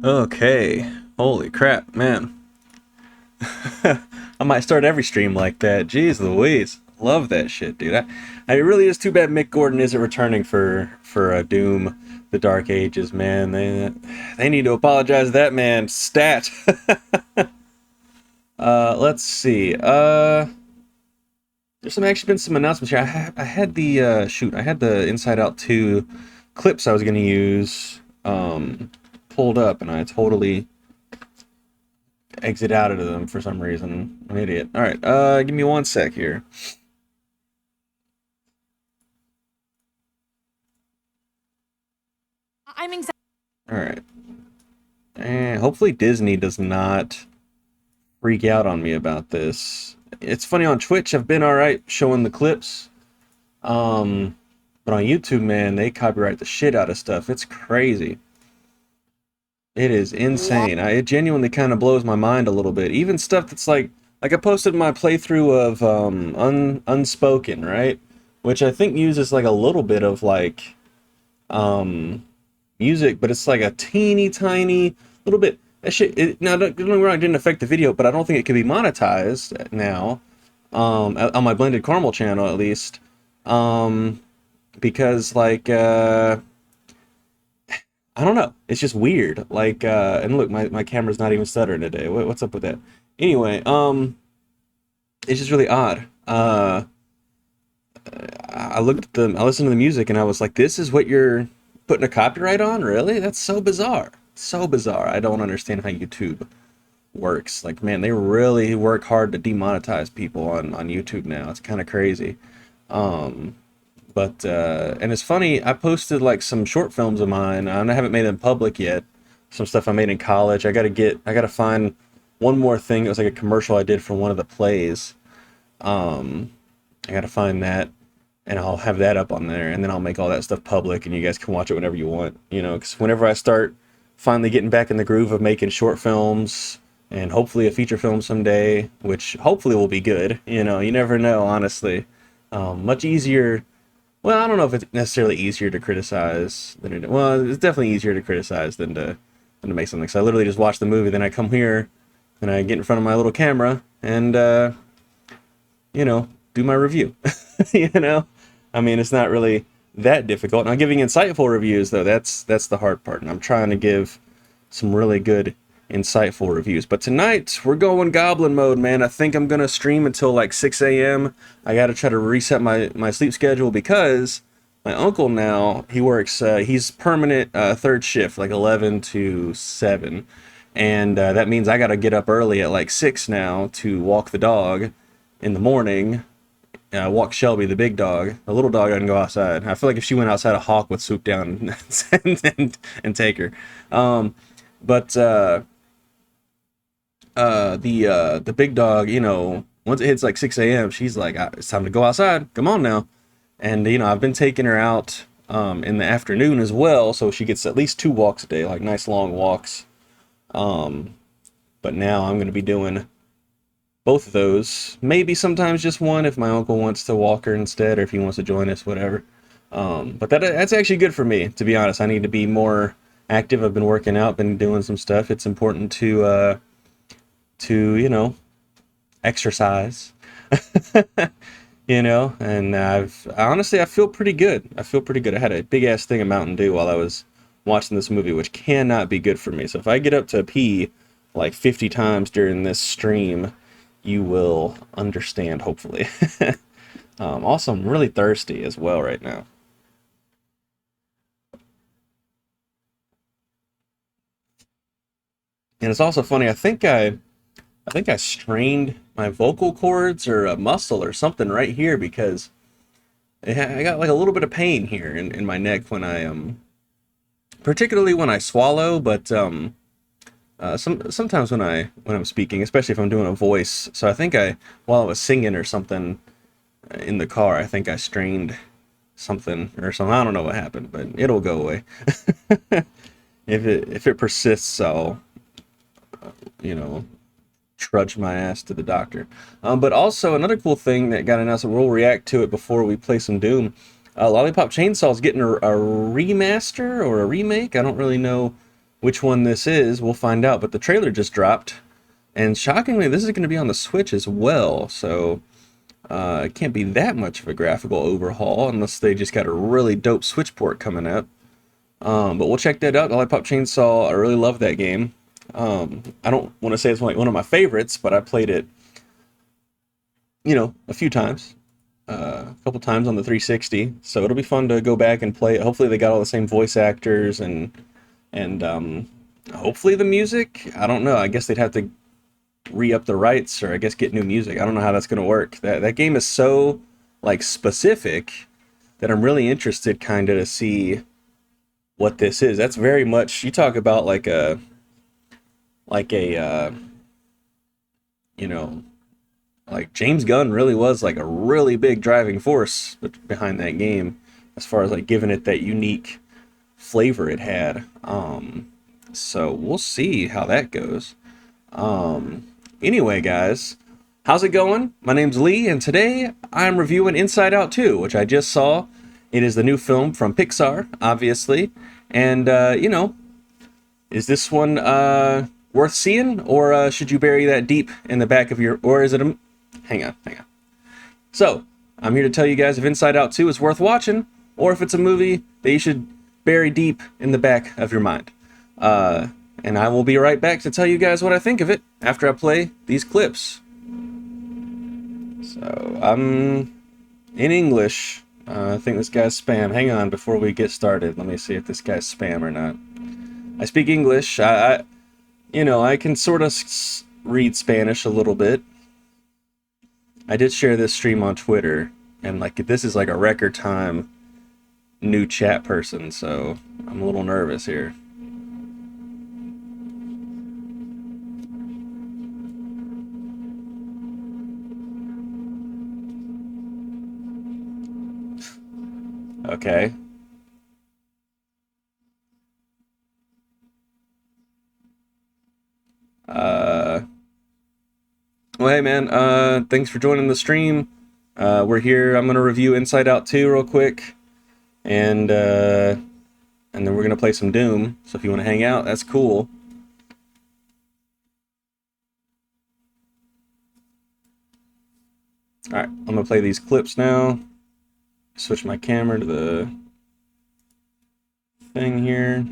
Okay. Holy crap, man. I might start every stream like that. Jeez Louise. Love that shit, dude. It really is too bad Mick Gordon isn't returning for Doom, The Dark Ages, man. They need to apologize to that man. Stat. Let's see. Actually been some announcements here. I had the I had the Inside Out 2 clips I was gonna use pulled up, and I totally exit out of them for some reason. I'm an idiot. All right, give me one sec here. I'm excited. All right, and hopefully Disney does not freak out on me about this. It's funny, on Twitch I've been all right showing the clips, but on YouTube, man, they copyright the shit out of stuff. It's crazy. It is insane. It genuinely kind of blows my mind a little bit. Even stuff that's like I posted my playthrough of Unspoken, right? Which I think uses like a little bit of like um music, but it's like a teeny tiny little bit. That shit. Now, don't get me wrong, it didn't affect the video, but I don't think it can be monetized now. On my Blended Caramel channel, at least. Um, because like I don't know. It's just weird. Like and look, my camera's not even stuttering today. What's up with that? Anyway, it's just really odd. I looked at I listened to the music, and I was like, this is what you're putting a copyright on? Really? That's so bizarre. So bizarre. I don't understand how YouTube works. Like, man, they really work hard to demonetize people on YouTube now. It's kind of crazy. Um, but and it's funny, I posted like some short films of mine. I haven't made them public yet. Some stuff I made in college. I gotta find one more thing. It was like a commercial I did for one of the plays. Um, I gotta find that, and I'll have that up on there, and then I'll make all that stuff public, and you guys can watch it whenever you want. You know, because whenever I start finally getting back in the groove of making short films and hopefully a feature film someday, which hopefully will be good. You know, you never know, honestly. Much easier. Well, I don't know if it's necessarily easier to criticize than it. Well, it's definitely easier to criticize than to make something. So I literally just watch the movie, then I come here, and I get in front of my little camera, and you know, do my review. You know, I mean, it's not really that difficult. Now, giving insightful reviews, though, that's the hard part, and I'm trying to give some really good, insightful reviews. But tonight we're going Goblin mode, man. I think I'm gonna stream until like 6 a.m. I gotta try to reset my sleep schedule because my uncle now he works. He's permanent third shift, like 11 to 7, and that means I gotta get up early at like 6 now to walk the dog in the morning. Walk Shelby, the big dog. The little dog doesn't go outside. I feel like if she went outside, a hawk would swoop down and take her. But the big dog, you know, once it hits like 6 a.m., she's like, it's time to go outside. Come on now. And you know, I've been taking her out in the afternoon as well, so she gets at least 2 walks a day, like nice long walks. Um, but now I'm gonna be doing both of those. Maybe sometimes just one if my uncle wants to walk her instead, or if he wants to join us, whatever. But that's actually good for me, to be honest. I need to be more active. I've been working out, been doing some stuff. It's important to you know, exercise. You know, and honestly I feel pretty good. I feel pretty good. I had a big ass thing of Mountain Dew while I was watching this movie, which cannot be good for me. So if I get up to pee like 50 times during this stream, you will understand, hopefully. Also, I'm really thirsty as well right now. And it's also funny, I think I strained my vocal cords or a muscle or something right here because I got like a little bit of pain here in my neck when I particularly when I swallow, but sometimes when I'm speaking, especially if I'm doing a voice. So I think while I was singing or something in the car, I think I strained something or something. I don't know what happened, but it'll go away. If it persists, I'll you know, trudge my ass to the doctor. But also another cool thing that got announced, and we'll react to it before we play some Doom. Lollipop Chainsaw's getting a remaster or a remake. I don't really know which one this is, we'll find out. But the trailer just dropped, and shockingly, this is going to be on the Switch as well. So it can't be that much of a graphical overhaul unless they just got a really dope Switch port coming up. But we'll check that out. Lollipop Chainsaw, I really love that game. I don't want to say it's one of my favorites, but I played it, a few times. A couple times on the 360, so it'll be fun to go back and play it. Hopefully they got all the same voice actors and hopefully the music. I don't know. I guess they'd have to re-up the rights, or I guess get new music. I don't know how that's gonna work. That game is so like specific that I'm really interested kind of to see what this is. That's very much, you talk about like a like James Gunn really was like a really big driving force behind that game, as far as like giving it that unique flavor it had. So we'll see how that goes. Anyway, guys, how's it going? My name's Lee, and today I'm reviewing Inside Out 2, which I just saw. It is the new film from Pixar, obviously. And, is this one worth seeing, or should you bury that deep in the back of your... Or is it a... Hang on. So, I'm here to tell you guys if Inside Out 2 is worth watching, or if it's a movie that you should bury deep in the back of your mind. And I will be right back to tell you guys what I think of it after I play these clips. So, I'm in English. I think this guy's spam. Hang on, before we get started, let me see if this guy's spam or not. I speak English. I can sort of read Spanish a little bit. I did share this stream on Twitter, and like this is like a record time new chat person, so I'm a little nervous here. Okay. Well, hey man, thanks for joining the stream. We're here. I'm gonna review Inside Out 2 real quick, and then we're gonna play some Doom. So if you want to hang out, that's cool. All right, I'm gonna play these clips now. Switch my camera to the thing here.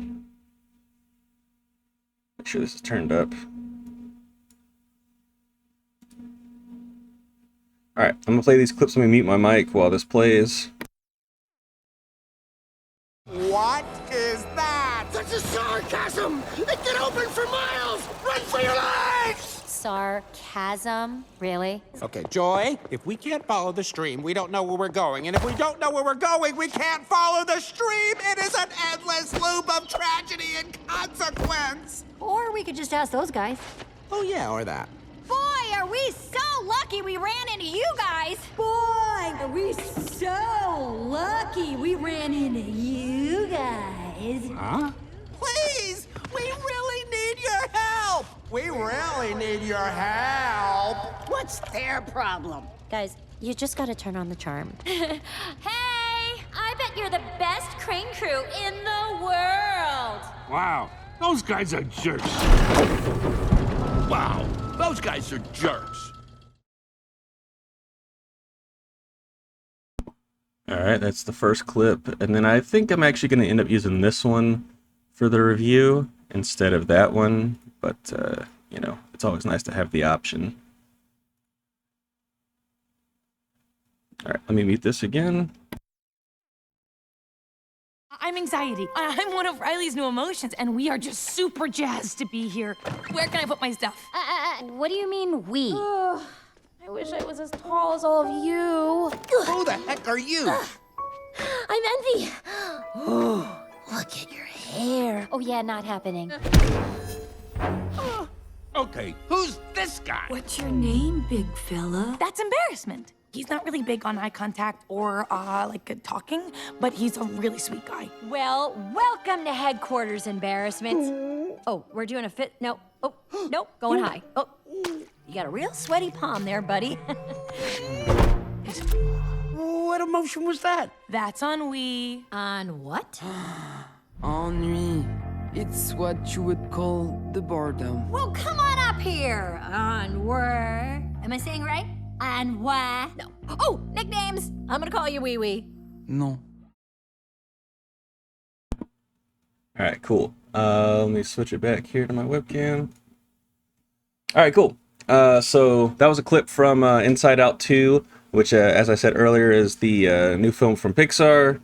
Make sure this is turned up. Alright, I'm gonna play these clips. Let me mute my mic while this plays. What is that? That's a sarcasm! It can open for miles! Run for your lives! Sarcasm? Really? Okay, Joy, if we can't follow the stream, we don't know where we're going. And if we don't know where we're going, we can't follow the stream! It is an endless loop of tragedy and consequence! Or we could just ask those guys. Oh yeah, or that. Boy, are we so lucky we ran into you guys! Boy, are we so lucky we ran into you guys! Huh? Please! We really need your help! We really need your help! What's their problem? Guys, you just gotta turn on the charm. Hey! I bet you're the best crane crew in the world! Wow, those guys are jerks. Wow, those guys are jerks. Alright, that's the first clip. And then I think I'm actually going to end up using this one for the review instead of that one. But, it's always nice to have the option. Alright, let me mute this again. I'm anxiety. I'm one of Riley's new emotions, and we are just super jazzed to be here. Where can I put my stuff? What do you mean, we? I wish I was as tall as all of you. Who the heck are you? I'm Envy! Look at your hair. Oh yeah, not happening. Okay, who's this guy? What's your name, big fella? That's embarrassment. He's not really big on eye contact or, talking, but he's a really sweet guy. Well, welcome to headquarters, embarrassment. Oh, we're doing a fit. No. Oh, nope, going high. Oh, you got a real sweaty palm there, buddy. What emotion was that? That's ennui. On what? Ennui. It's what you would call the boredom. Well, come on up here. Onward. Am I saying it right? Onward. No. Oh, nicknames. I'm gonna call you Wee Wee. No. All right, cool. Let me switch it back here to my webcam. All right, cool. So that was a clip from Inside Out 2, which, as I said earlier, is the new film from Pixar.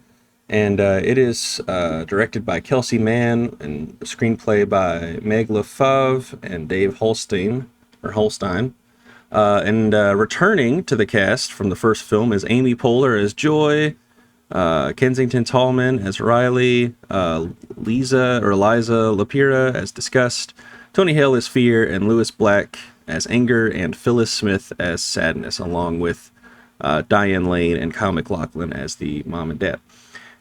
And it is directed by Kelsey Mann and screenplay by Meg LeFauve and Dave Holstein. And returning to the cast from the first film is Amy Poehler as Joy, Kensington Tallman as Riley, Liza Lapira as Disgust, Tony Hale as Fear, and Lewis Black as Anger, and Phyllis Smith as Sadness, along with Diane Lane and Kyle MacLachlan as the mom and dad.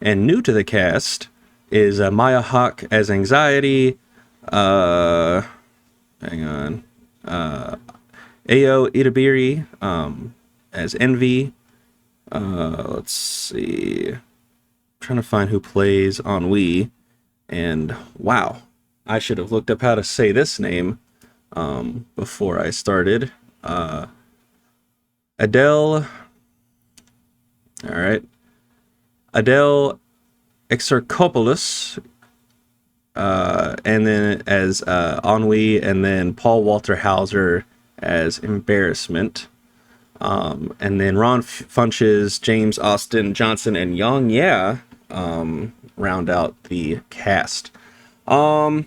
And new to the cast is Maya Hawke as Anxiety, Ayo Itabiri as Envy. Let's see. I'm trying to find who plays Ennui. And wow, I should have looked up how to say this name before I started. Adele. All right. Adele Exarchopoulos, and then as Ennui, and then Paul Walter Hauser as Embarrassment. And then Ron Funches, James Austin Johnson, and Yang Yeah round out the cast. So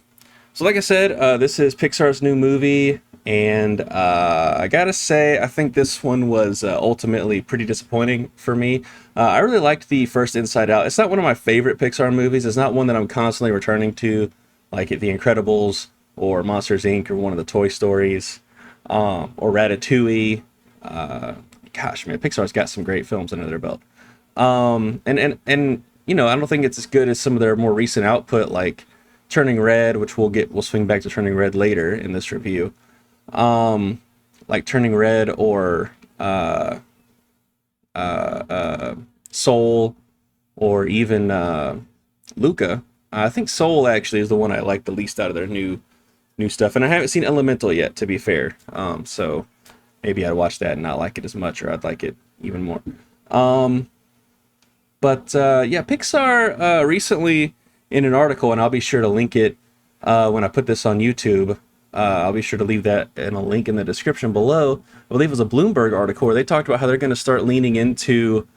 like I said, this is Pixar's new movie, and I gotta say, I think this one was ultimately pretty disappointing for me. I really liked the first Inside Out. It's not one of my favorite Pixar movies. It's not one that I'm constantly returning to, like The Incredibles or Monsters, Inc. or one of the Toy Stories, or Ratatouille. Gosh, man, Pixar's got some great films under their belt. And you know, I don't think it's as good as some of their more recent output, like Turning Red, which we'll swing back to Turning Red later in this review. Like Turning Red or Soul, or even Luca. I think Soul actually is the one I like the least out of their new stuff, and I haven't seen Elemental yet, to be fair. So maybe I'd watch that and not like it as much, or I'd like it even more. But yeah, Pixar recently, in an article, and I'll be sure to link it when I put this on YouTube. I'll be sure to leave that in a link in the description below. I believe it was a Bloomberg article where they talked about how they're going to start leaning into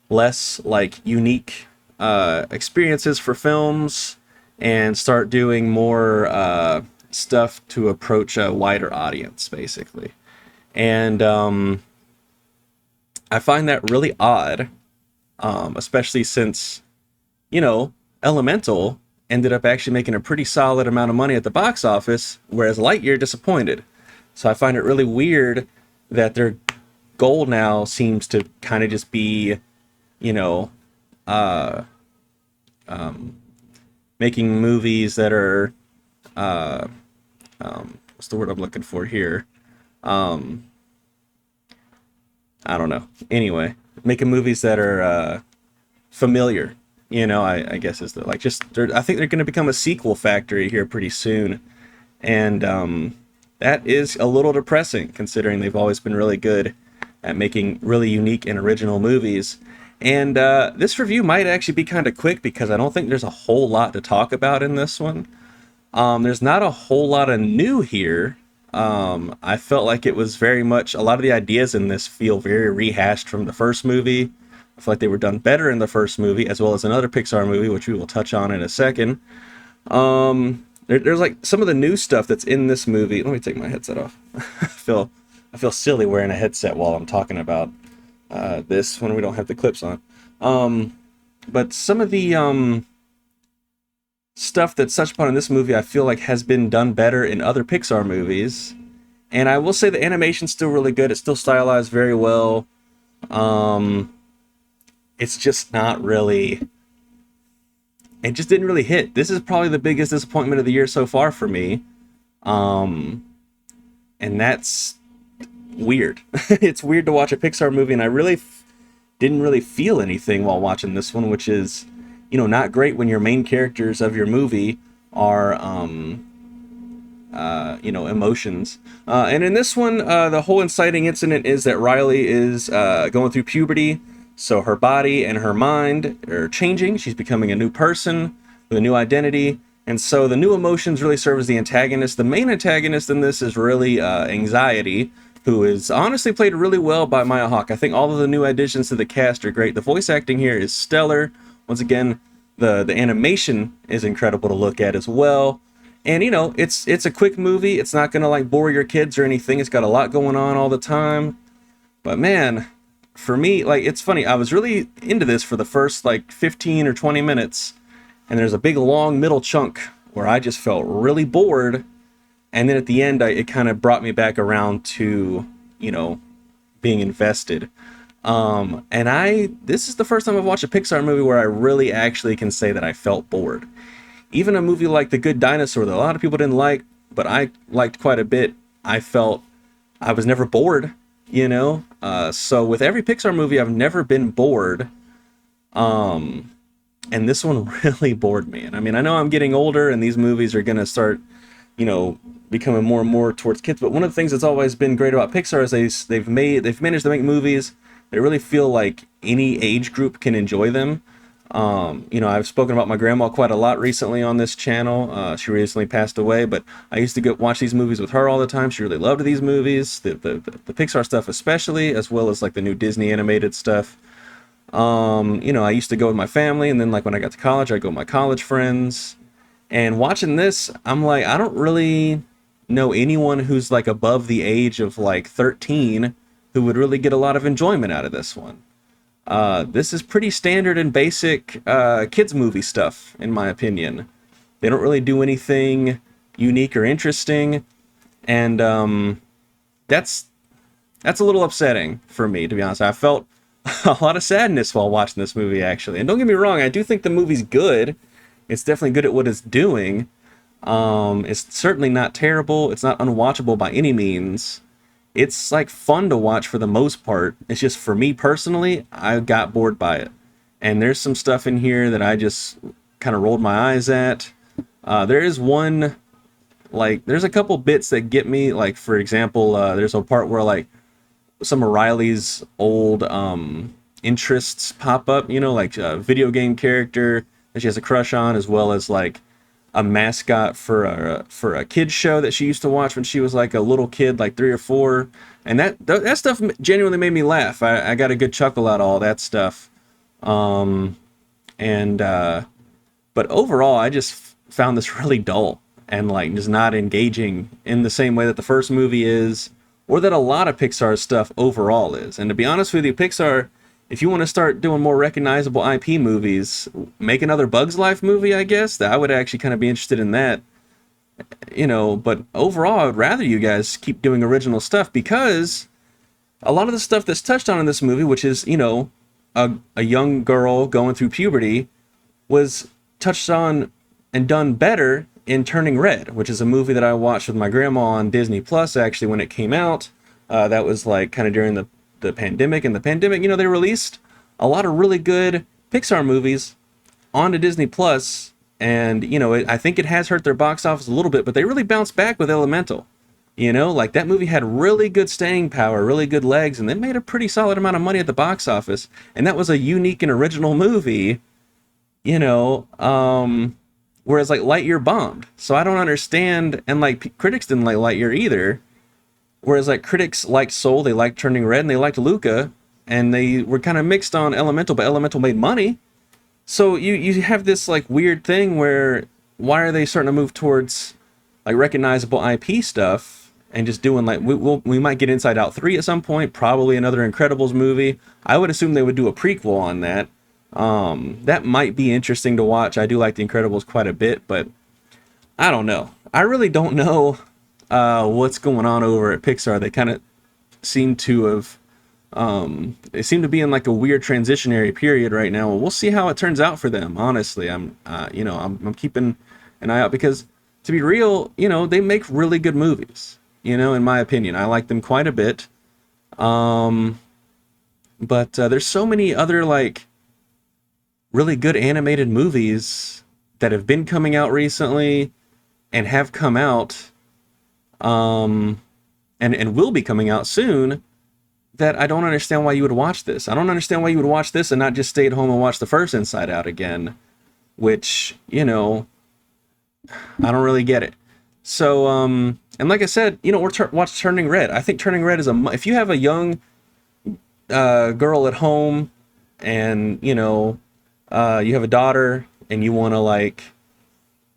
less like unique experiences for films and start doing more stuff to approach a wider audience, basically. And I find that really odd, especially since, you know, Elemental ended up actually making a pretty solid amount of money at the box office, whereas Lightyear disappointed. So I find it really weird that their goal now seems to kind of just be, you know, making movies that are, what's the word I'm looking for here? I don't know. Anyway, making movies that are familiar. You know, I guess is the, like, just, I think they're going to become a sequel factory here pretty soon. And that is a little depressing, considering they've always been really good at making really unique and original movies. And this review might actually be kind of quick, because I don't think there's a whole lot to talk about in this one. There's not a whole lot of new here. I felt like it was very much, a lot of the ideas in this feel very rehashed from the first movie. I feel like they were done better in the first movie, as well as another Pixar movie, which we will touch on in a second. There's like some of the new stuff that's in this movie. Let me take my headset off. I feel silly wearing a headset while I'm talking about this when we don't have the clips on. But some of the stuff that's touched upon in this movie, I feel like has been done better in other Pixar movies. And I will say the animation's still really good. It's still stylized very well. It's just not really, it just didn't really hit. This is probably the biggest disappointment of the year so far for me. And that's weird. It's weird to watch a Pixar movie, and I really didn't really feel anything while watching this one, which is, you know, not great when your main characters of your movie our emotions. And in this one, the whole inciting incident is that Riley is going through puberty, so her body and her mind are changing. She's becoming a new person with a new identity, and so the new emotions really serve as the antagonist. The main antagonist in this is really Anxiety, who is honestly played really well by Maya Hawke. I think all of the new additions to the cast are great. The voice acting here is stellar. Once again, the animation is incredible to look at as well. And it's a quick movie. It's not gonna like bore your kids or anything. It's got a lot going on all the time. But man, for me, like, it's funny. I was really into this for the first like 15 or 20 minutes, and there's a big long middle chunk where I just felt really bored. And then at the end, it kind of brought me back around to, being invested. This is the first time I've watched a Pixar movie where I really actually can say that I felt bored. Even a movie like The Good Dinosaur that a lot of people didn't like, but I liked quite a bit, I felt I was never bored, So with every Pixar movie, I've never been bored. And this one really bored me. And I mean, I know I'm getting older and these movies are going to start, becoming more and more towards kids. But one of the things that's always been great about Pixar is they've managed to make movies that really feel like any age group can enjoy them. I've spoken about my grandma quite a lot recently on this channel. She recently passed away, but I used to watch these movies with her all the time. She really loved these movies, the Pixar stuff especially, as well as like the new Disney animated stuff. I used to go with my family, and then like when I got to college, I'd go with my college friends. And watching this, I'm like, I don't really know anyone who's like above the age of like 13 who would really get a lot of enjoyment out of this one. This is pretty standard and basic kids movie stuff, in my opinion. They don't really do anything unique or interesting, and that's a little upsetting for me, to be honest. I felt a lot of sadness while watching this movie, actually. And don't get me wrong, I do think the movie's good. It's definitely good at what it's doing. It's certainly not terrible. It's not unwatchable by any means. It's like fun to watch for the most part. It's just, for me personally, I got bored by it. And there's some stuff in here that I just kind of rolled my eyes at. There is one, like, there's a couple bits that get me. Like, for example, there's a part where like some of Riley's old interests pop up, like a video game character that she has a crush on, as well as like a mascot for a kids show that she used to watch when she was like a little kid, like 3 or 4, and that stuff genuinely made me laugh. I got a good chuckle out of all that stuff. But overall, I just found this really dull and like just not engaging in the same way that the first movie is, or that a lot of Pixar stuff overall is. And to be honest with you, Pixar, if you want to start doing more recognizable IP movies, make another Bugs Life movie, I guess. I would actually kind of be interested in that. But overall, I would rather you guys keep doing original stuff, because a lot of the stuff that's touched on in this movie, which is, a young girl going through puberty, was touched on and done better in Turning Red, which is a movie that I watched with my grandma on Disney Plus, actually, when it came out. That was like kind of during the pandemic. And the pandemic, they released a lot of really good Pixar movies onto Disney Plus, and I think it has hurt their box office a little bit, but they really bounced back with Elemental. Like, that movie had really good staying power, really good legs, and they made a pretty solid amount of money at the box office. And that was a unique and original movie, whereas like Lightyear bombed. So I don't understand, and like critics didn't like Lightyear either. Whereas like critics liked Soul, they liked Turning Red, and they liked Luca, and they were kind of mixed on Elemental, but Elemental made money. So you have this like weird thing where, why are they starting to move towards like recognizable IP stuff and just doing like, we might get Inside Out 3 at some point, probably another Incredibles movie. I would assume they would do a prequel on that. That might be interesting to watch. I do like the Incredibles quite a bit, but I don't know. I really don't know what's going on over at Pixar. They kind of seem to have they seem to be in like a weird transitionary period right now. We'll see how it turns out for them. Honestly, I'm keeping an eye out, because to be real, they make really good movies. In my opinion, I like them quite a bit. But there's so many other like really good animated movies that have been coming out recently and have come out, and will be coming out soon, that I don't understand why you would watch this. I don't understand why you would watch this and not just stay at home and watch the first Inside Out again, which, you know, I don't really get it. So, and like I said, you know, watch Turning Red. I think Turning Red is if you have a young girl at home and, you know, you have a daughter and you want to like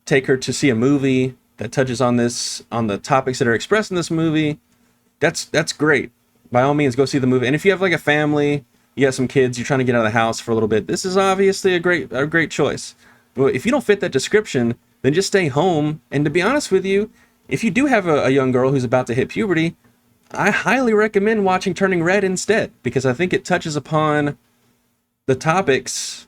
take her to see a movie that touches on the topics that are expressed in this movie, that's great. By all means, go see the movie. And if you have like a family, you got some kids, you're trying to get out of the house for a little bit, this is obviously a great choice. But if you don't fit that description, then just stay home. And to be honest with you, if you do have a young girl who's about to hit puberty, I highly recommend watching Turning Red instead, because I think it touches upon the topics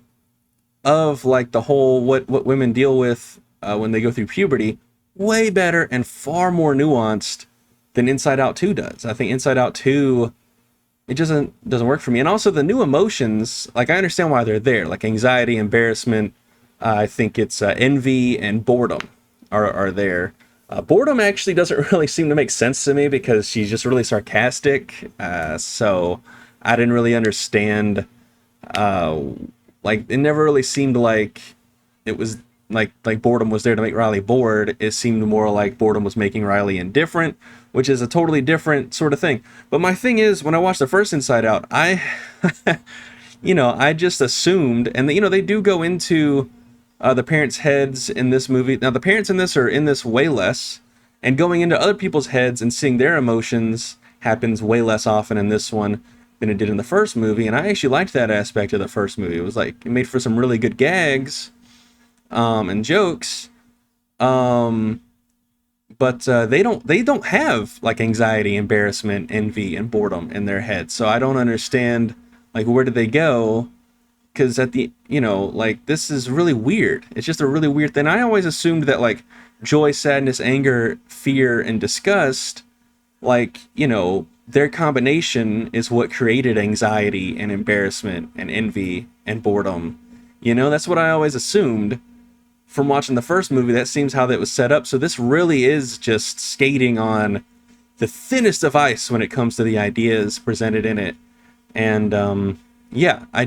of like the whole what women deal with when they go through puberty way better and far more nuanced than Inside Out 2 does. I think Inside Out 2, it doesn't work for me. And also the new emotions, like I understand why they're there, like anxiety, embarrassment. I think it's envy and boredom are there. Boredom actually doesn't really seem to make sense to me because she's just really sarcastic. So I didn't really understand. Like it never really seemed like it was like boredom was there to make Riley bored. It seemed more like boredom was making Riley indifferent, which is a totally different sort of thing. But my thing is, when I watched the first Inside Out, I just assumed, and you know, they do go into the parents' heads in this movie. Now, the parents in this are in this way less, and going into other people's heads and seeing their emotions happens way less often in this one than it did in the first movie. And I actually liked that aspect of the first movie. It was like, it made for some really good gags and jokes. But they don't have like anxiety, embarrassment, envy, and boredom in their head. So I don't understand, like, where did they go? Because at the, you know, like, this is really weird. It's just a really weird thing. I always assumed that like joy, sadness, anger, fear, and disgust, like, you know, their combination is what created anxiety and embarrassment and envy and boredom. You know, that's what I always assumed from watching the first movie. That seems how that was set up. So this really is just skating on the thinnest of ice when it comes to the ideas presented in it. And yeah, I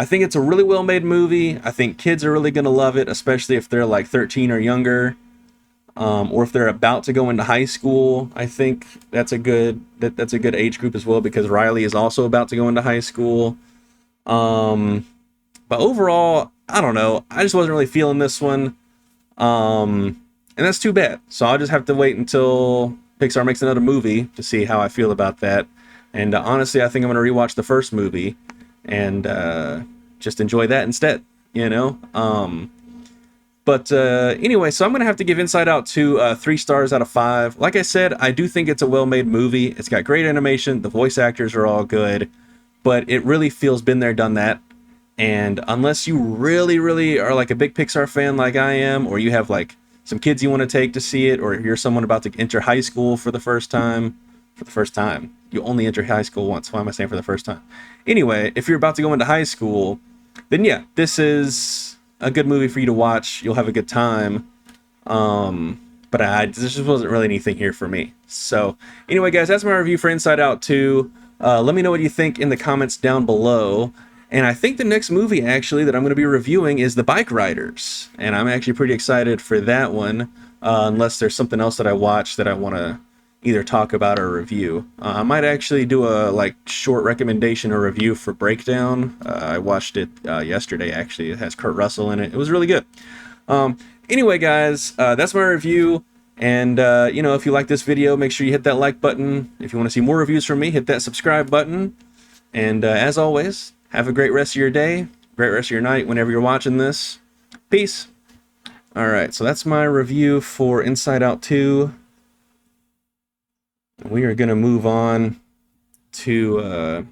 think it's a really well-made movie. I think kids are really going to love it, especially if they're like 13 or younger, or if they're about to go into high school. I think that's a good age group as well, because Riley is also about to go into high school. But overall, I don't know. I just wasn't really feeling this one. And that's too bad. So I'll just have to wait until Pixar makes another movie to see how I feel about that. And honestly, I think I'm going to rewatch the first movie and just enjoy that instead, you know? But anyway, so I'm going to have to give Inside Out 2 3 stars out of 5. Like I said, I do think it's a well-made movie. It's got great animation. The voice actors are all good. But it really feels been there, done that. And unless you really, really are like a big Pixar fan like I am, or you have like some kids you want to take to see it, or you're someone about to enter high school for the first time. You only enter high school once. Why am I saying for the first time? Anyway, if you're about to go into high school, then yeah, this is a good movie for you to watch. You'll have a good time. But this just wasn't really anything here for me. So anyway, guys, that's my review for Inside Out 2. Let me know what you think in the comments down below. And I think the next movie, actually, that I'm going to be reviewing is The Bike Riders. And I'm actually pretty excited for that one, unless there's something else that I watched that I want to either talk about or review. I might actually do a short recommendation or review for Breakdown. I watched it yesterday, actually. It has Kurt Russell in it. It was really good. Anyway, guys, that's my review. And, if you like this video, make sure you hit that like button. If you want to see more reviews from me, hit that subscribe button. And as always, have a great rest of your day, great rest of your night whenever you're watching this. Peace. All right, so that's my review for Inside Out 2. We are going to move on to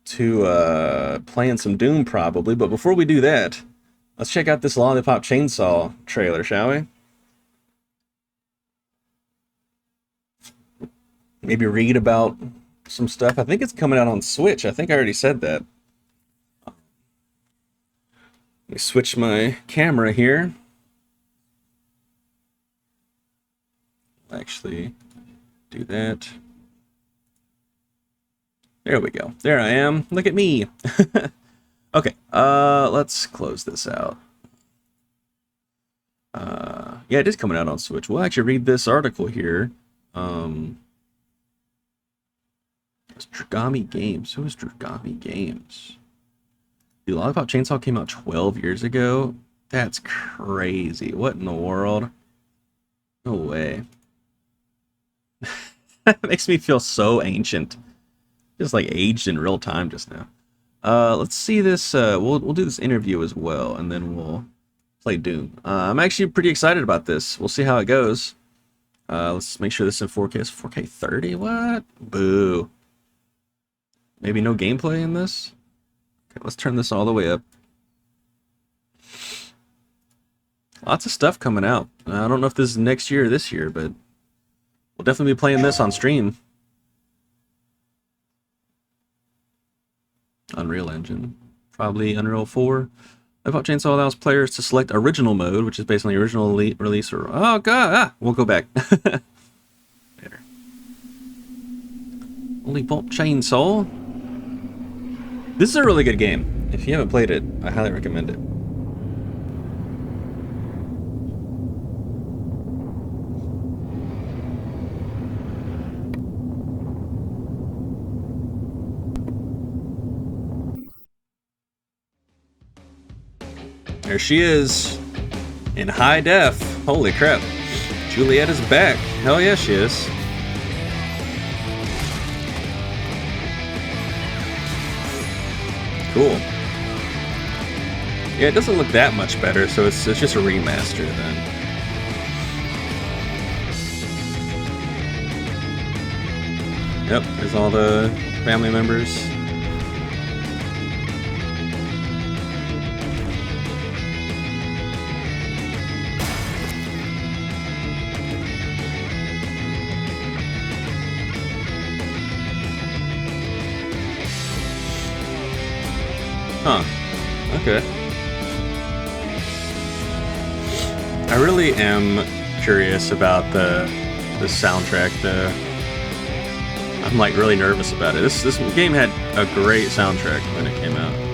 playing some Doom probably. But before we do that, let's check out this Lollipop Chainsaw trailer, shall we? Maybe read about some stuff. I think it's coming out on Switch. I think I already said that. Let me switch my camera here. Actually, do that. There we go. There I am. Look at me. Okay, let's close this out. Yeah, it is coming out on Switch. We'll actually read this article here. It's Dragami Games. Who is Dragami Games? Dude, Lollipop Chainsaw came out 12 years ago? That's crazy. What in the world? No way. That makes me feel so ancient. Just like aged in real time just now. Let's see this. We'll do this interview as well, and then we'll play Doom. I'm actually pretty excited about this. We'll see how it goes. Let's make sure this is in 4K. It's 4K 30? What? Boo. Maybe no gameplay in this? Okay, let's turn this all the way up. Lots of stuff coming out. I don't know if this is next year or this year, but we'll definitely be playing this on stream. Unreal Engine. Probably Unreal 4. Lollipop Chainsaw allows players to select original mode, which is based on the original release. Or oh god, we'll go back. There. Lollipop Chainsaw. This is a really good game. If you haven't played it, I highly recommend it. There she is, in high def. Holy crap. Juliet is back. Hell yeah, she is. Cool. Yeah, it doesn't look that much better, so it's just a remaster then. Yep, there's all the family members. Huh. Okay. I really am curious about the soundtrack. I'm like really nervous about it. This game had a great soundtrack when it came out.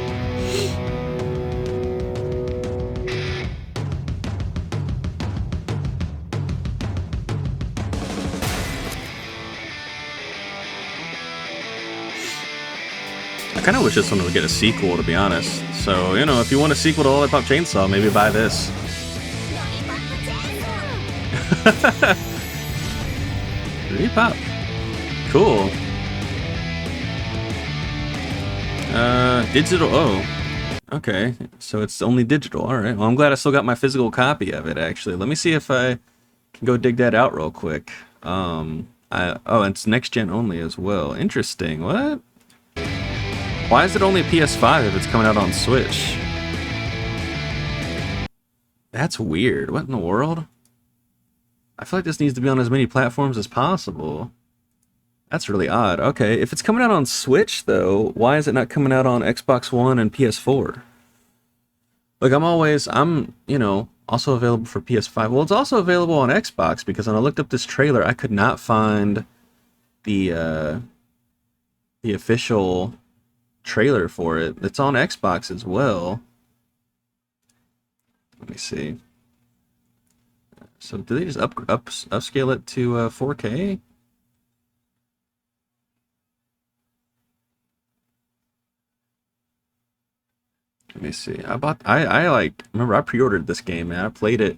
I kind of wish this one would get a sequel, to be honest. So, you know, if you want a sequel to Lollipop Chainsaw, maybe buy this. Lollipop. Cool. Digital. Oh. Okay. So it's only digital. Alright. Well, I'm glad I still got my physical copy of it, actually. Let me see if I can go dig that out real quick. Oh, it's next gen only as well. Interesting. What? Why is it only PS5 if it's coming out on Switch? That's weird. What in the world? I feel like this needs to be on as many platforms as possible. That's really odd. Okay, if it's coming out on Switch, though, why is it not coming out on Xbox One and PS4? Like, I'm, you know, also available for PS5. Well, it's also available on Xbox, because when I looked up this trailer, I could not find the official trailer for it. It's on Xbox as well. Let me see. So do they just upscale it to 4K? Let me see. I like remember I pre-ordered this game, man. I played it.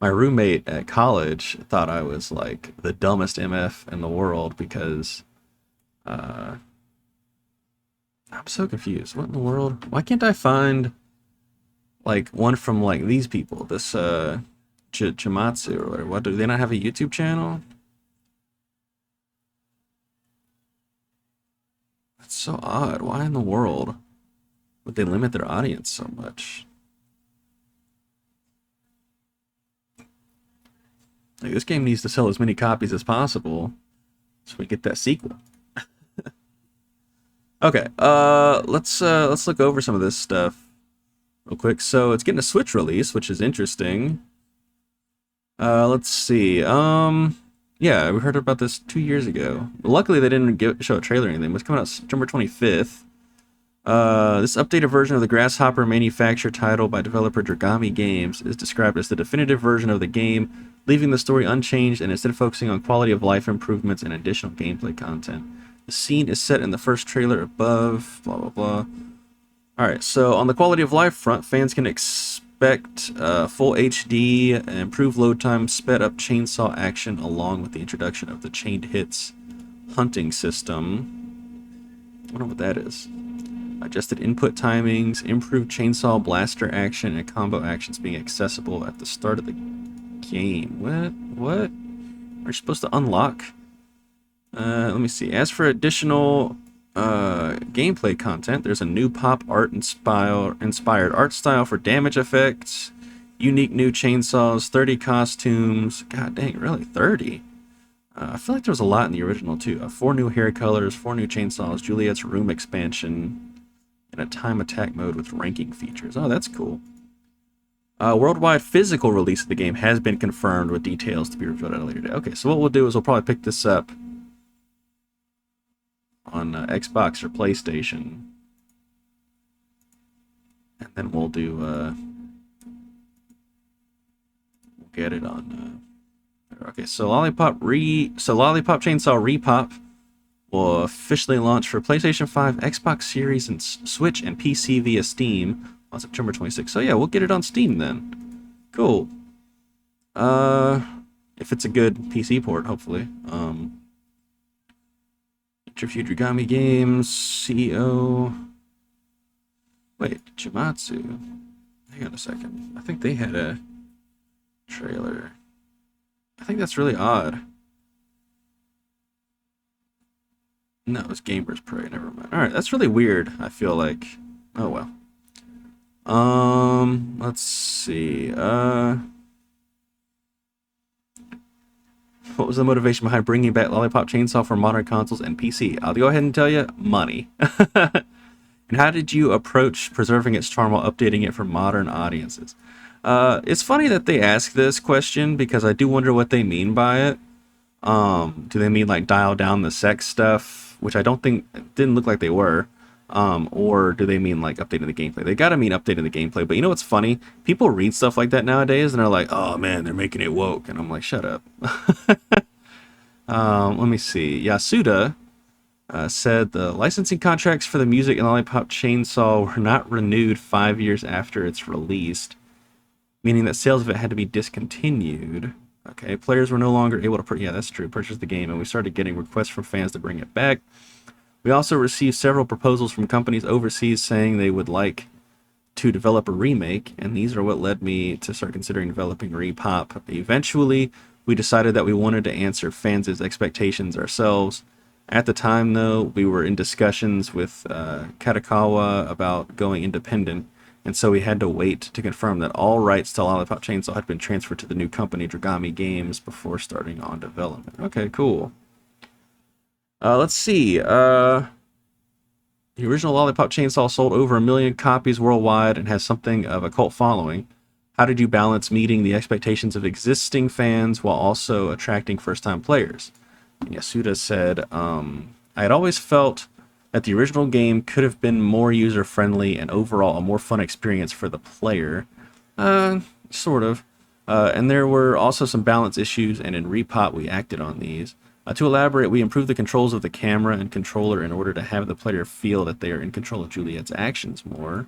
My roommate at college thought I was like the dumbest MF in the world because I'm so confused. What in the world? Why can't I find like one from like these people? This Chimatsu or whatever. What, do they not have a YouTube channel? That's so odd. Why in the world would they limit their audience so much? Like, this game needs to sell as many copies as possible so we get that sequel. Okay, let's look over some of this stuff real quick. So it's getting a Switch release, which is interesting. Let's see. Yeah, we heard about this 2 years ago. Luckily, they didn't show a trailer or anything. It was coming out September 25th. This updated version of the Grasshopper manufactured title by developer Dragami Games is described as the definitive version of the game, leaving the story unchanged and instead focusing on quality of life improvements and additional gameplay content. The scene is set in the first trailer above, blah, blah, blah. Alright, so on the quality of life front, fans can expect full HD, improved load time, sped up chainsaw action, along with the introduction of the chained hits hunting system. I wonder what that is. Adjusted input timings, improved chainsaw blaster action, and combo actions being accessible at the start of the game. What? Are you supposed to unlock? Let me see. As for additional gameplay content, there's a new pop art inspired art style for damage effects, unique new chainsaws, 30 costumes. God dang, really? 30? I feel like there was a lot in the original too. 4 new hair colors, 4 new chainsaws, Juliet's room expansion, and a time attack mode with ranking features. Oh, that's cool. Worldwide physical release of the game has been confirmed with details to be revealed at a later date. Okay, so what we'll do is we'll probably pick this up on Xbox or PlayStation. And then we'll do, we'll get it on, okay, so Lollipop Chainsaw Repop will officially launch for PlayStation 5, Xbox Series, and Switch and PC via Steam on September 26th. So yeah, we'll get it on Steam then. Cool. If it's a good PC port, hopefully. Interview Dragami Games, CEO. Wait, Jamatsu. Hang on a second. I think they had a trailer. I think that's really odd. No, it's Gamers Prey, never mind. Alright, that's really weird, I feel like. Oh well. Let's see. What was the motivation behind bringing back Lollipop Chainsaw for modern consoles and PC? I'll go ahead and tell you, money. And how did you approach preserving its charm while updating it for modern audiences? It's funny that they ask this question because I do wonder what they mean by it. Do they mean like dial down the sex stuff? Which I don't think, didn't look like they were. Or do they mean like updating the gameplay? They gotta mean updating the gameplay. But you know what's funny? People read stuff like that nowadays and they're like, oh man, they're making it woke. And I'm like, shut up. Let me see. Yasuda said the licensing contracts for the music in Lollipop Chainsaw were not renewed 5 years after it's released, meaning that sales of it had to be discontinued. Okay, players were no longer able to, yeah, that's true, purchase the game, and we started getting requests from fans to bring it back. We also received several proposals from companies overseas saying they would like to develop a remake, and these are what led me to start considering developing Repop. Eventually, we decided that we wanted to answer fans' expectations ourselves. At the time, though, we were in discussions with Kadokawa about going independent, and so we had to wait to confirm that all rights to Lollipop Chainsaw had been transferred to the new company, Dragami Games, before starting on development. Okay, cool. Let's see. The original Lollipop Chainsaw sold over 1 million copies worldwide and has something of a cult following. How did you balance meeting the expectations of existing fans while also attracting first-time players? And Yasuda said, I had always felt that the original game could have been more user-friendly and overall a more fun experience for the player. Sort of. And there were also some balance issues, and in Repop we acted on these. To elaborate, we improved the controls of the camera and controller in order to have the player feel that they are in control of Juliet's actions more.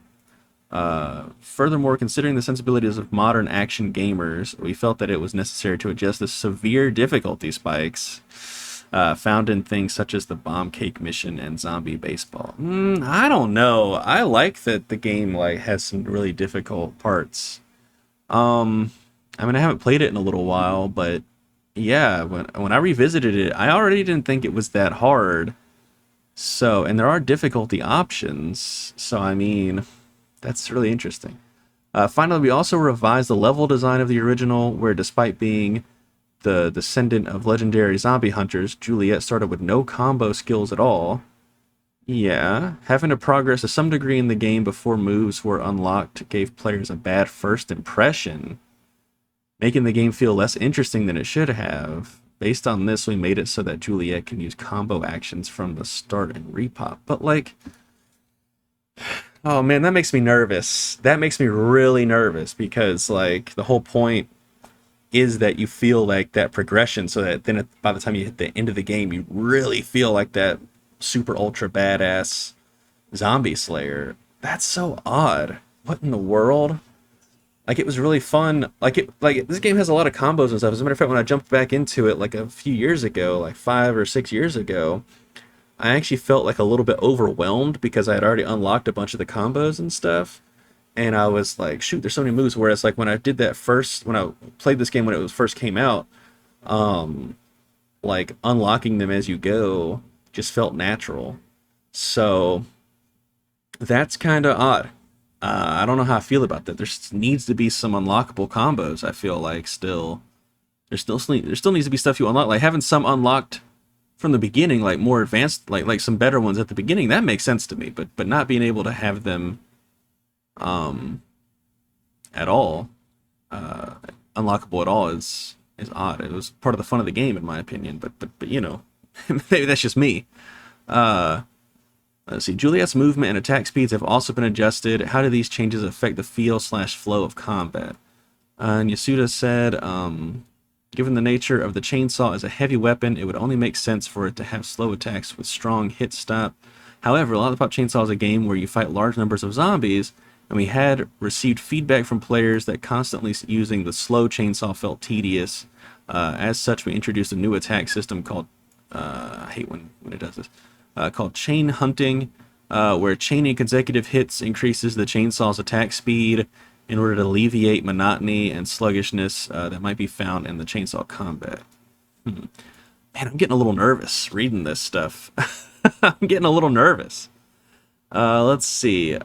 Furthermore, considering the sensibilities of modern action gamers, we felt that it was necessary to adjust the severe difficulty spikes found in things such as the Bomb Cake Mission and Zombie Baseball. I don't know. I like that the game has some really difficult parts. I mean, I haven't played it in a little while, but yeah, when I revisited it, I already didn't think it was that hard. So, and there are difficulty options. So, I mean, that's really interesting. Finally, we also revised the level design of the original, where despite being the descendant of legendary zombie hunters, Juliet started with no combo skills at all. Yeah, having to progress to some degree in the game before moves were unlocked gave players a bad first impression, making the game feel less interesting than it should have. Based on this, we made it so that Juliet can use combo actions from the start and repop. But like, oh man, that makes me nervous. That makes me really nervous because like the whole point is that you feel like that progression so that then by the time you hit the end of the game, you really feel like that super ultra badass zombie slayer. That's so odd. What in the world? Like it was really fun. Like this game has a lot of combos and stuff. As a matter of fact, when I jumped back into it like a few years ago, like 5 or 6 years ago, I actually felt like a little bit overwhelmed because I had already unlocked a bunch of the combos and stuff. And I was like, shoot, there's so many moves. Whereas like when I did that first, when I played this game when it was first came out, like unlocking them as you go just felt natural. So that's kind of odd. I don't know how I feel about that. There needs to be some unlockable combos. I feel like there still needs to be stuff you unlock. Like having some unlocked from the beginning, like more advanced, like some better ones at the beginning. That makes sense to me. But not being able to have them at all, unlockable at all is odd. It was part of the fun of the game, in my opinion. But you know, maybe that's just me. Let's see. Juliet's movement and attack speeds have also been adjusted. How do these changes affect the feel/flow of combat? And Yasuda said, given the nature of the chainsaw as a heavy weapon, it would only make sense for it to have slow attacks with strong hit stop. However, Lollipop Chainsaw is a game where you fight large numbers of zombies, and we had received feedback from players that constantly using the slow chainsaw felt tedious. As such, we introduced a new attack system called, I hate when it does this, called chain hunting, where chaining consecutive hits increases the chainsaw's attack speed in order to alleviate monotony and sluggishness that might be found in the chainsaw combat. Man, I'm getting a little nervous reading this stuff. I'm getting a little nervous. Let's see.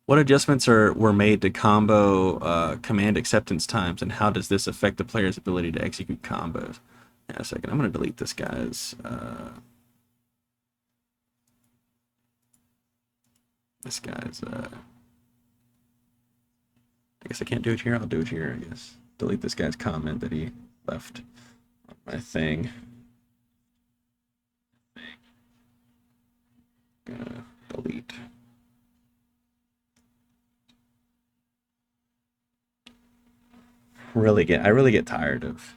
What adjustments were made to combo command acceptance times, and how does this affect the player's ability to execute combos? Hang on a second. I'm going to delete this guy's. This guy's. I guess I can't do it here. I'll do it here, I guess. Delete this guy's comment that he left on my thing. Gonna delete. I really get tired of,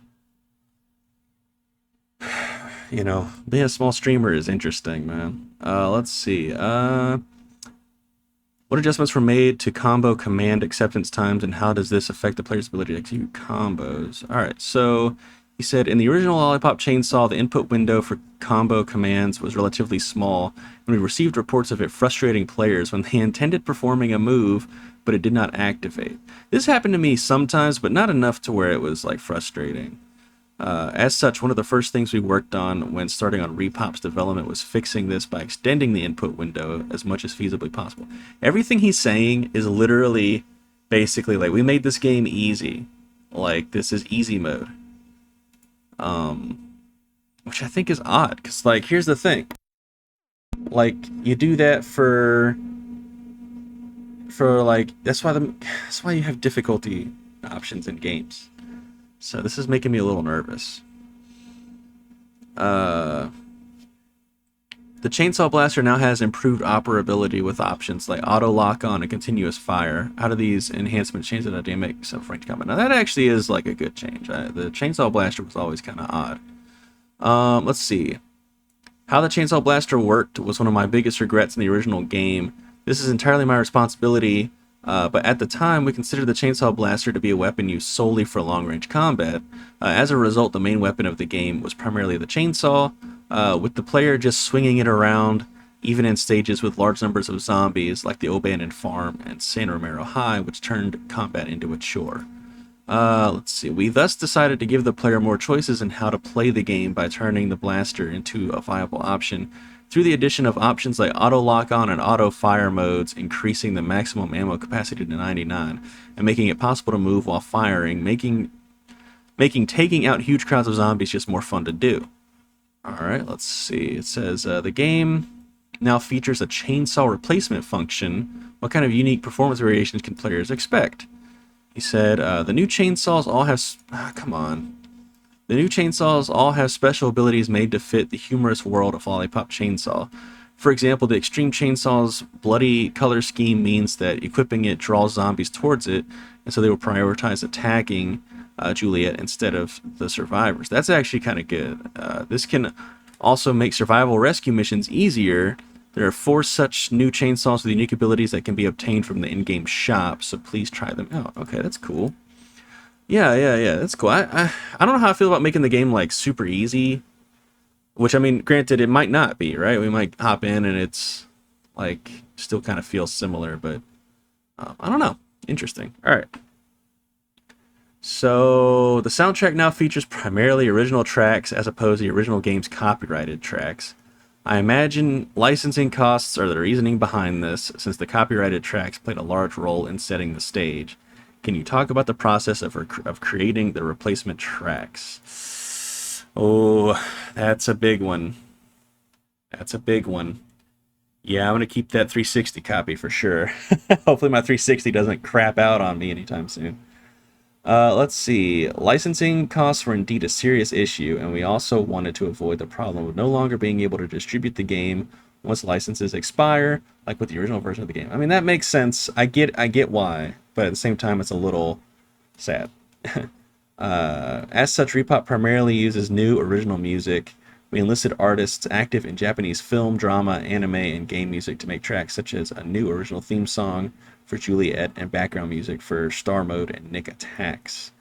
you know, being a small streamer is interesting, man. Let's see. What adjustments were made to combo command acceptance times, and how does this affect the player's ability to execute combos? All right, so he said, in the original Lollipop Chainsaw, the input window for combo commands was relatively small, and we received reports of it frustrating players when they intended performing a move, but it did not activate. This happened to me sometimes, but not enough to where it was like frustrating. As such, one of the first things we worked on when starting on Repop's development was fixing this by extending the input window as much as feasibly possible. Everything he's saying is literally basically like, we made this game easy. Like, this is easy mode. Which I think is odd, because like, here's the thing. Like, you do that for like, that's why you have difficulty options in games. So this is making me a little nervous. The Chainsaw Blaster now has improved operability with options like auto lock-on and continuous fire. How do these enhancements change the dynamics of range combat? Now that actually is like a good change. The Chainsaw Blaster was always kind of odd. Let's see. How the Chainsaw Blaster worked was one of my biggest regrets in the original game. This is entirely my responsibility. But at the time, we considered the Chainsaw Blaster to be a weapon used solely for long-range combat. As a result, the main weapon of the game was primarily the chainsaw, with the player just swinging it around, even in stages with large numbers of zombies, like the Abandoned Farm and San Romero High, which turned combat into a chore. Let's see. We thus decided to give the player more choices in how to play the game by turning the blaster into a viable option, through the addition of options like auto lock-on and auto fire modes, increasing the maximum ammo capacity to 99, and making it possible to move while firing, making taking out huge crowds of zombies just more fun to do. All right, let's see. It says the game now features a chainsaw replacement function. What kind of unique performance variations can players expect? He said the new chainsaws all have. Come on. The new chainsaws all have special abilities made to fit the humorous world of Lollipop Chainsaw. For example, the Extreme Chainsaw's bloody color scheme means that equipping it draws zombies towards it, and so they will prioritize attacking Juliet instead of the survivors. That's actually kind of good. This can also make survival rescue missions easier. There are 4 such new chainsaws with unique abilities that can be obtained from the in-game shop, so please try them out. Okay, that's cool. Yeah, that's cool. I don't know how I feel about making the game like super easy, which I mean, granted, it might not be, right? We might hop in and it's like still kind of feels similar, but I don't know. Interesting. All right. So the soundtrack now features primarily original tracks as opposed to the original game's copyrighted tracks. I imagine licensing costs are the reasoning behind this, since the copyrighted tracks played a large role in setting the stage. Can you talk about the process of creating the replacement tracks? Oh, that's a big one. That's a big one. Yeah, I'm going to keep that 360 copy for sure. Hopefully my 360 doesn't crap out on me anytime soon. Let's see. Licensing costs were indeed a serious issue, and we also wanted to avoid the problem of no longer being able to distribute the game once licenses expire, like with the original version of the game. I mean, that makes sense. I get why, but at the same time, it's a little sad. As such, Repop primarily uses new original music. We enlisted artists active in Japanese film, drama, anime, and game music to make tracks such as a new original theme song for Juliet and background music for Star Mode and Nick Attacks.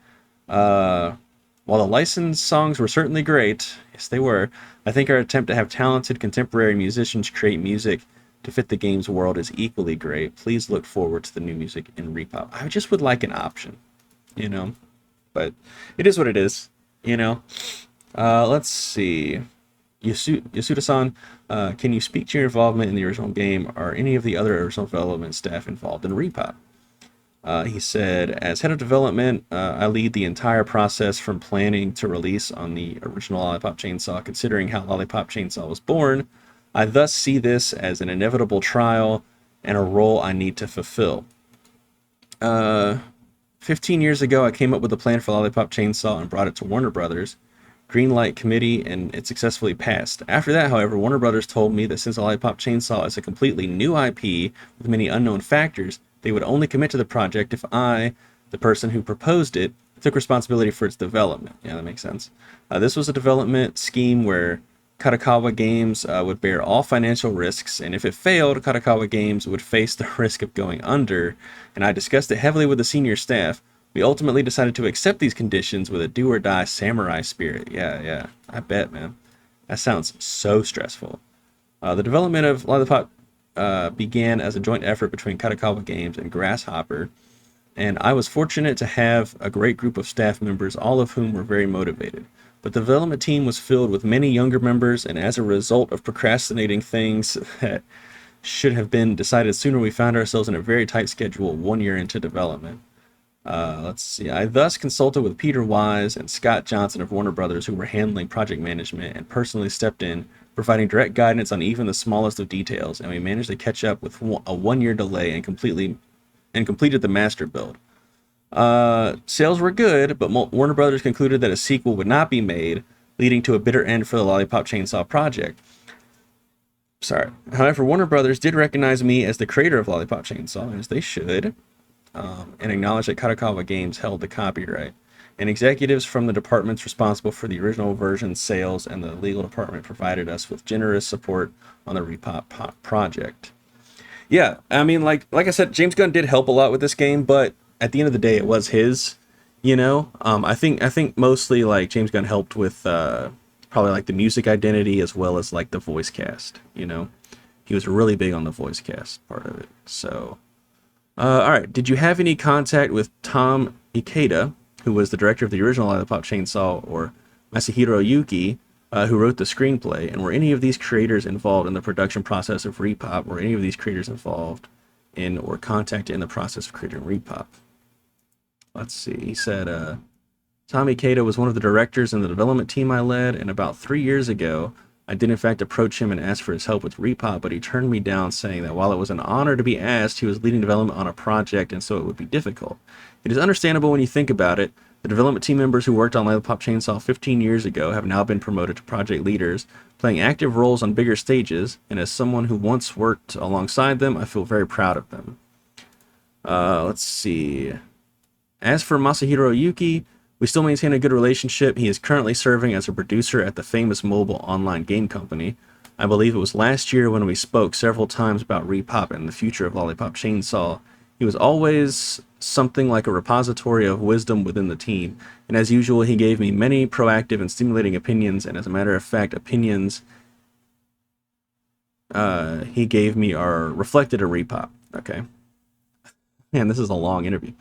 While the licensed songs were certainly great, yes they were, I think our attempt to have talented contemporary musicians create music to fit the game's world is equally great. Please look forward to the new music in Repop. I just would like an option, you know? But it is what it is, you know? Let's see. Yasuda-san, can you speak to your involvement in the original game? Are any of the other original development staff involved in Repop? He said, as head of development, I lead the entire process from planning to release on the original Lollipop Chainsaw. Considering how Lollipop Chainsaw was born, I thus see this as an inevitable trial and a role I need to fulfill. 15 years ago, I came up with a plan for Lollipop Chainsaw and brought it to Warner Brothers. Greenlight committee, and it successfully passed. After that, however, Warner Brothers told me that since Lollipop Chainsaw is a completely new IP with many unknown factors, they would only commit to the project if I, the person who proposed it, took responsibility for its development. Yeah, that makes sense. This was a development scheme where Kadokawa Games would bear all financial risks, and if it failed, Kadokawa Games would face the risk of going under, and I discussed it heavily with the senior staff. We ultimately decided to accept these conditions with a do-or-die samurai spirit. Yeah, I bet, man. That sounds so stressful. The development of Lollipop began as a joint effort between Kadokawa Games and Grasshopper, and I was fortunate to have a great group of staff members, all of whom were very motivated. But the development team was filled with many younger members, and as a result of procrastinating things that should have been decided sooner, we found ourselves in a very tight schedule 1 year into development. Let's see. I thus consulted with Peter Wise and Scott Johnson of Warner Brothers, who were handling project management, and personally stepped in, providing direct guidance on even the smallest of details, and we managed to catch up with a 1 year delay and completed the master build. Sales were good, but Warner Brothers concluded that a sequel would not be made, leading to a bitter end for the Lollipop Chainsaw project. However, Warner Brothers did recognize me as the creator of Lollipop Chainsaw, as they should, and acknowledged that Kadokawa Games held the copyright. And executives from the departments responsible for the original version sales and the legal department provided us with generous support on the Repop project. Yeah, I mean, like I said, James Gunn did help a lot with this game, but at the end of the day, it was his, you know? I think mostly, like, James Gunn helped with probably, like, the music identity as well as, like, the voice cast, you know? He was really big on the voice cast part of it, so... all right, did you have any contact with Tom Ikeda, who was the director of the original Lollipop Chainsaw, or Masahiro Yuki, who wrote the screenplay, and were any of these creators involved in the production process of Repop? Were any of these creators involved in or contacted in the process of creating Repop? Let's see, he said, Tommy Kato was one of the directors in the development team I led, and about 3 years ago, I did in fact approach him and ask for his help with Repop, but he turned me down, saying that while it was an honor to be asked, he was leading development on a project, and so it would be difficult. It is understandable when you think about it. The development team members who worked on Lollipop Chainsaw 15 years ago have now been promoted to project leaders, playing active roles on bigger stages, and as someone who once worked alongside them, I feel very proud of them. Let's see. As for Masahiro Yuki, we still maintain a good relationship. He is currently serving as a producer at the famous mobile online game company. I believe it was last year when we spoke several times about Repop and the future of Lollipop Chainsaw. He was always something like a repository of wisdom within the team, and as usual, he gave me many proactive and stimulating opinions, and as a matter of fact, opinions he gave me are reflected in Repop. Okay. Man, this is a long interview.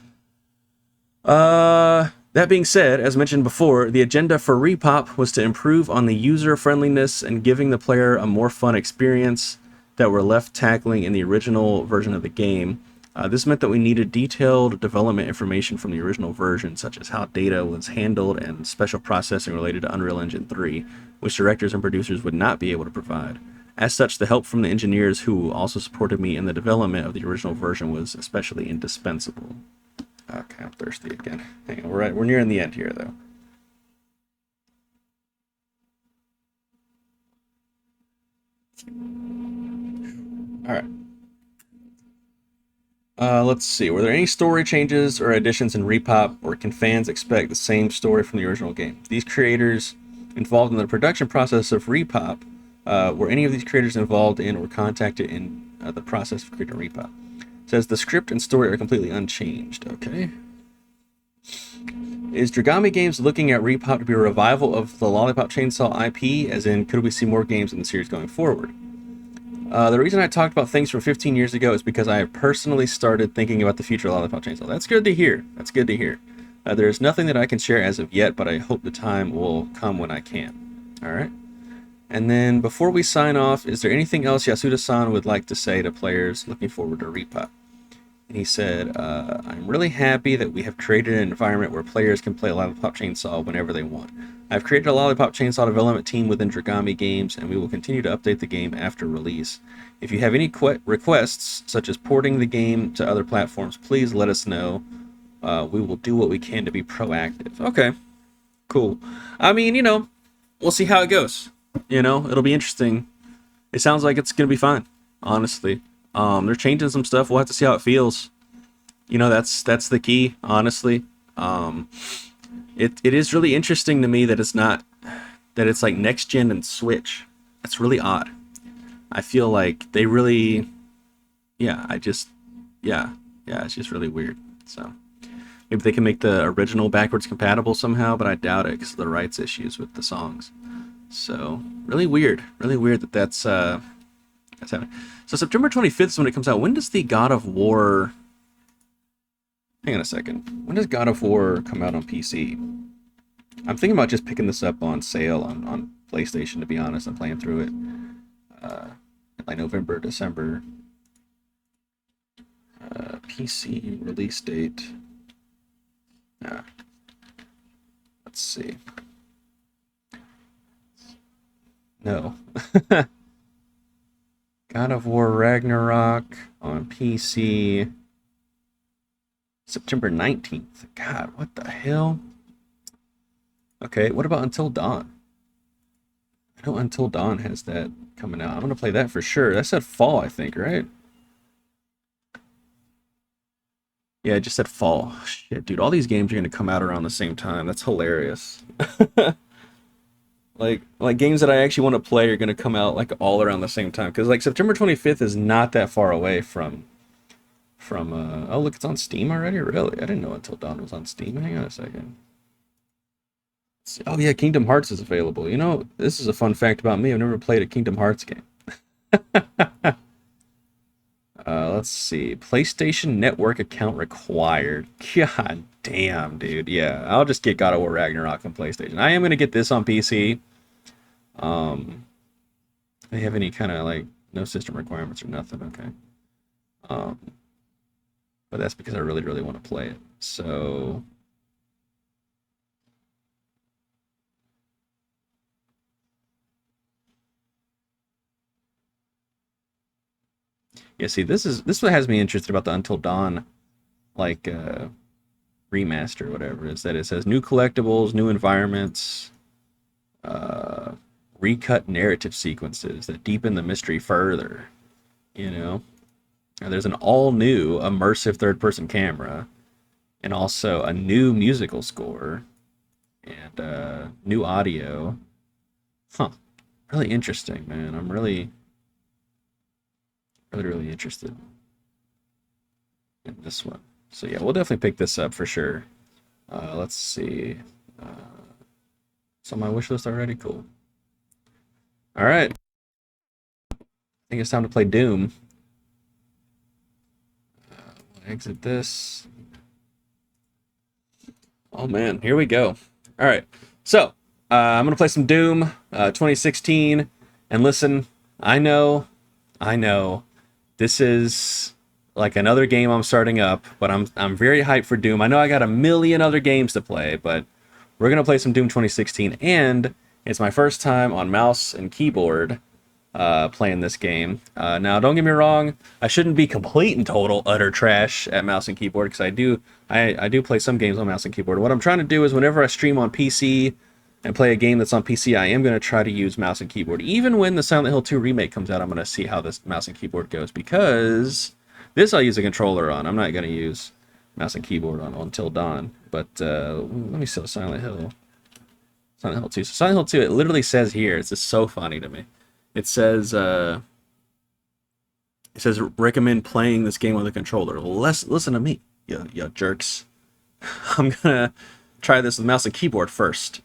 That being said, as mentioned before, the agenda for Repop was to improve on the user friendliness and giving the player a more fun experience that were left tackling in the original version of the game. This meant that we needed detailed development information from the original version, such as how data was handled and special processing related to Unreal Engine 3, which directors and producers would not be able to provide. As such, the help from the engineers who also supported me in the development of the original version was especially indispensable. Okay, I'm thirsty again. Hang on, we're nearing the end here, though. All right. Let's see. Were there any story changes or additions in Repop, or can fans expect the same story from the original game? These creators involved in the production process of Repop, were any of these creators involved in or contacted in the process of creating Repop? It says the script and story are completely unchanged. Okay. Is Dragami Games looking at Repop to be a revival of the Lollipop Chainsaw IP, as in could we see more games in the series going forward? The reason I talked about things from 15 years ago is because I have personally started thinking about the future of Lollipop Chainsaw. That's good to hear. That's good to hear. There's nothing that I can share as of yet, but I hope the time will come when I can. All right. And then before we sign off, is there anything else Yasuda-san would like to say to players looking forward to Repop? And he said, I'm really happy that we have created an environment where players can play Lollipop Chainsaw whenever they want. I've created a Lollipop Chainsaw development team within Dragami Games, and we will continue to update the game after release. If you have any requests, such as porting the game to other platforms, please let us know. We will do what we can to be proactive. Okay, cool. I mean, you know, we'll see how it goes. You know, it'll be interesting. It sounds like it's going to be fun, honestly. They're changing some stuff. We'll have to see how it feels. You know, that's the key, honestly. It is really interesting to me that it's like next gen and Switch. That's really odd. I feel like they really, it's just really weird. So maybe they can make the original backwards compatible somehow, but I doubt it because of the rights issues with the songs. So really weird that that's happening. So September 25th is when it comes out. When does the God of War? Hang on a second. When does God of War come out on PC? I'm thinking about just picking this up on sale on PlayStation, to be honest. I'm playing through it like November, December. PC release date. Let's see. No. God of War Ragnarok on PC. September 19th. God, what the hell? Okay, what about Until Dawn? I know Until Dawn has that coming out. I'm going to play that for sure. That said fall, I think, right? Yeah, it just said fall. Shit, dude, all these games are going to come out around the same time. That's hilarious. Like games that I actually want to play are going to come out like all around the same time. Because like September 25th is not that far away from oh look, it's on Steam already? Really? I didn't know Until Dawn was on Steam. Hang on a second. Oh yeah, Kingdom Hearts is available. You know, this is a fun fact about me. I've never played a Kingdom Hearts game. Let's see. PlayStation Network account required. God damn, dude. Yeah, I'll just get God of War Ragnarok on PlayStation. I am going to get this on PC. They have any kind of like no system requirements or nothing. Okay. But that's because I really want to play it. So Yeah, see, this what has me interested about the Until Dawn, like, remaster or whatever, is that it says new collectibles, new environments, recut narrative sequences that deepen the mystery further, you know? And there's an all-new immersive third-person camera, and also a new musical score, and new audio. Huh. Really interesting, man. I'm really interested in this one. So yeah, we'll definitely pick this up for sure. Let's see. It's on my wish list already. Cool. All right. I think it's time to play Doom. We'll exit this. Oh man, here we go. All right. So I'm gonna play some Doom 2016, and listen. I know. This is like another game I'm starting up, but I'm very hyped for Doom. I know I got a million other games to play, but we're gonna play some Doom 2016, and it's my first time on mouse and keyboard playing this game. Now, don't get me wrong, I shouldn't be complete and total utter trash at mouse and keyboard, because I do play some games on mouse and keyboard. What I'm trying to do is whenever I stream on PC and play a game that's on PC, I am going to try to use mouse and keyboard. Even when the Silent Hill 2 remake comes out, I'm going to see how this mouse and keyboard goes, because this I'll use a controller on. I'm not going to use mouse and keyboard on Until Dawn. But let me see Silent Hill 2. So Silent Hill 2, it literally says here, it's just so funny to me. It says recommend playing this game on the controller. Well, listen to me, you jerks. I'm gonna try this with mouse and keyboard first,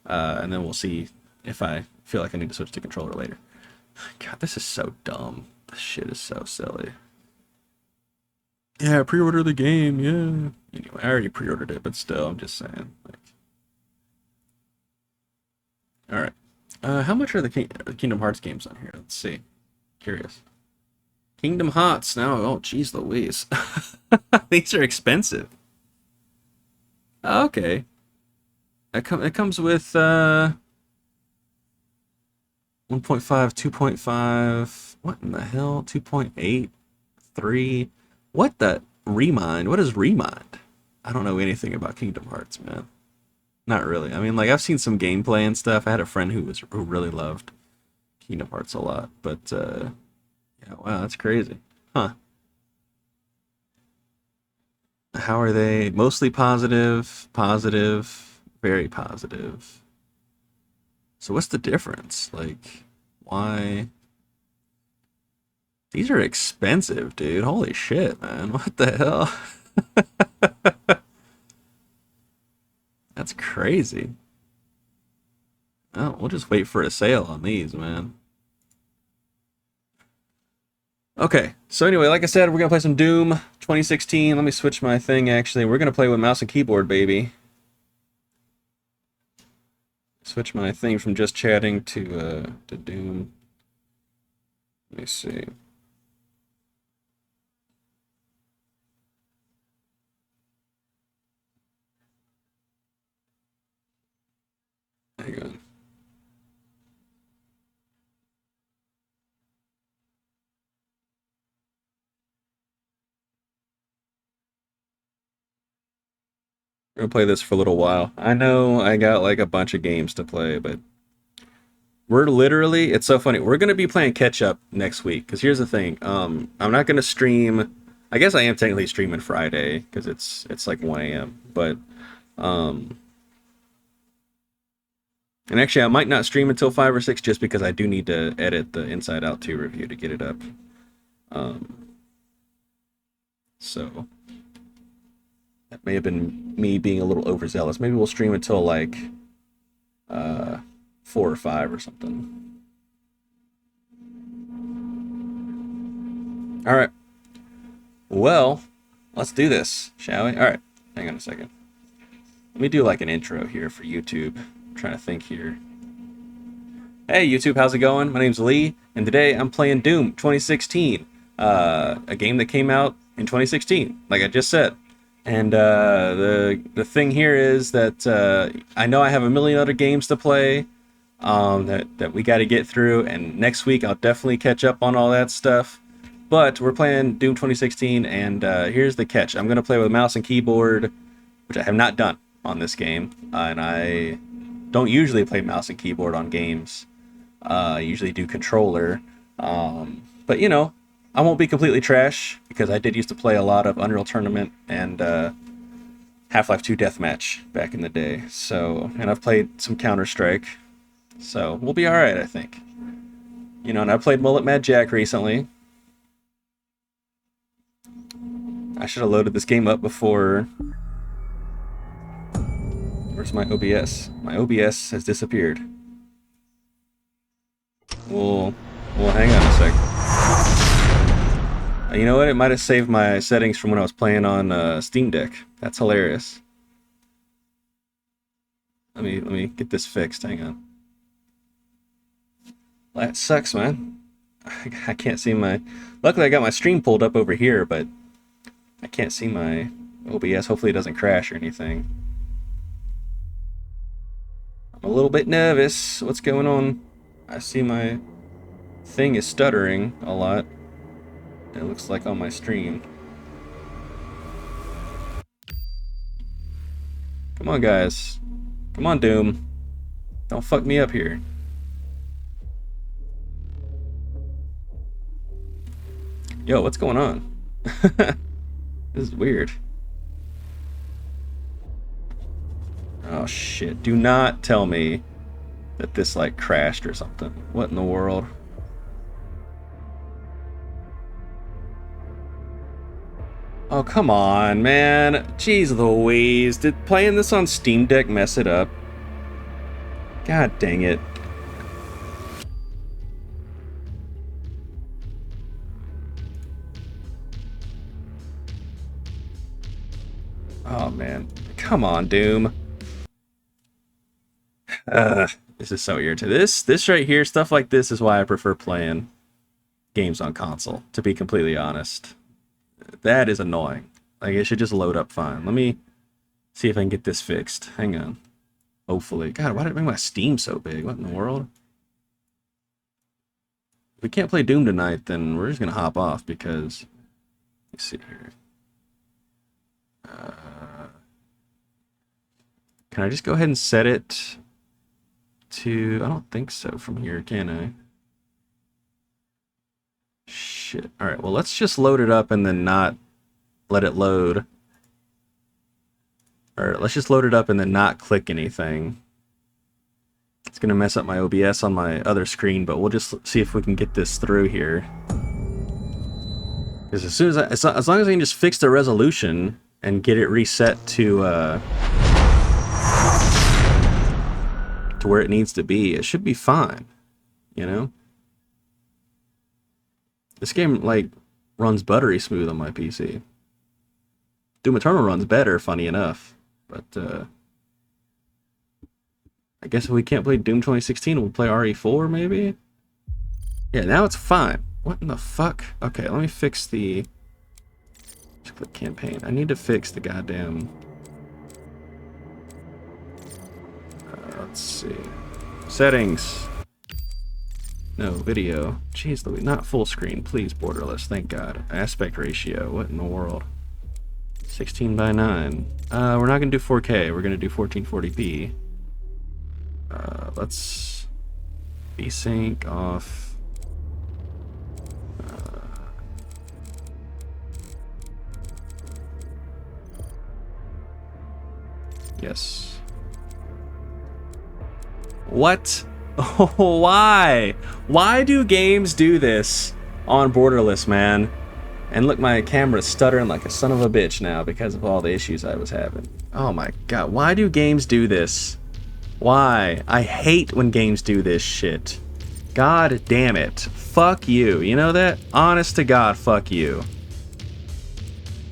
and then we'll see if I feel like I need to switch to controller later. God, this is so dumb. This shit is so silly. Yeah, pre-order the game. Yeah. Anyway, I already pre-ordered it, but still, I'm just saying. Like, all right. How much are the Kingdom Hearts games on here? Let's see. Curious. Kingdom Hearts now. Oh, jeez Louise. These are expensive. Okay. It comes with 1.5, 2.5. What in the hell? 2.8, 3. What the? Remind? What is Remind? I don't know anything about Kingdom Hearts, man. Not really. I mean, like, I've seen some gameplay and stuff. I had a friend who really loved Kingdom Hearts a lot, but yeah, wow, that's crazy. Huh. How are they? Mostly positive, very positive. So what's the difference? Like, why? These are expensive, dude. Holy shit, man. What the hell? That's crazy. Oh, we'll just wait for a sale on these, man. Okay, so anyway, like I said, we're gonna play some Doom 2016. Let me switch my thing, actually. We're gonna play with mouse and keyboard, baby. Switch my thing from just chatting to Doom. Let me see. Hang on. We're gonna play this for a little while. I know I got like a bunch of games to play, but we're literally, it's so funny. We're gonna be playing catch up next week, because here's the thing. I'm not gonna stream. I guess I am technically streaming Friday because it's like 1 a.m. But and actually, I might not stream until 5 or 6 just because I do need to edit the Inside Out 2 review to get it up. So that may have been me being a little overzealous. Maybe we'll stream until like 4 or 5 or something. All right. Well, let's do this, shall we? All right. Hang on a second. Let me do like an intro here for YouTube. I'm trying to think here. Hey YouTube, how's it going? My name's Lee, and today I'm playing Doom 2016, a game that came out in 2016, like I just said. And the thing here is that I know I have a million other games to play that we got to get through, and next week I'll definitely catch up on all that stuff. But we're playing Doom 2016, and here's the catch. I'm going to play with mouse and keyboard, which I have not done on this game. And I don't usually play mouse and keyboard on games. I usually do controller. But, you know, I won't be completely trash, because I did used to play a lot of Unreal Tournament and Half-Life 2 Deathmatch back in the day. So, and I've played some Counter-Strike. So, we'll be alright, I think. You know, and I played Mullet Mad Jack recently. I should have loaded this game up before... Where's my OBS? My OBS has disappeared. Well, hang on a sec. You know what? It might have saved my settings from when I was playing on Steam Deck. That's hilarious. Let me get this fixed. Hang on. Well, that sucks, man. I can't see my... Luckily, I got my stream pulled up over here, but I can't see my OBS. Hopefully, it doesn't crash or anything. I'm a little bit nervous. What's going on? I see my thing is stuttering a lot. It looks like on my stream. Come on, guys. Come on, Doom. Don't fuck me up here. Yo, what's going on? This is weird. Oh shit. Do not tell me that this like crashed or something. What in the world? Oh, come on, man. Jeez Louise. Did playing this on Steam Deck mess it up? God dang it. Oh, man. Come on, Doom. This is so irritating. This right here, stuff like this is why I prefer playing games on console, to be completely honest. That is annoying. Like, it should just load up fine. Let me see if I can get this fixed. Hang on. Hopefully. God, why did it make my Steam so big? What in the world? If we can't play Doom tonight, then we're just going to hop off because... Let's see here. Can I just go ahead and set it to... I don't think so from here, can I? Shit. Alright, well, let's just load it up and then not let it load. Or let's just load it up and then not click anything. It's going to mess up my OBS on my other screen, but we'll just see if we can get this through here. Because as soon as as long as I can just fix the resolution and get it reset to where it needs to be, it should be fine, you know? This game, like, runs buttery smooth on my PC. Doom Eternal runs better, funny enough. But, I guess if we can't play Doom 2016, we'll play RE4, maybe? Yeah, now it's fine. What in the fuck? Okay, let me fix the... Just click campaign. I need to fix the goddamn... let's see. Settings. No, video. Jeez Louise, not full screen. Please, borderless. Thank God. Aspect ratio. What in the world? 16 by 9. We're not going to do 4K. We're going to do 1440p. Let's... VSync off. Yes. What? Why? Why do games do this on borderless, man? And look, my camera's stuttering like a son of a bitch now because of all the issues I was having. Oh my god, why do games do this? Why? I hate when games do this shit. God damn it. Fuck you. You know that? Honest to God, fuck you.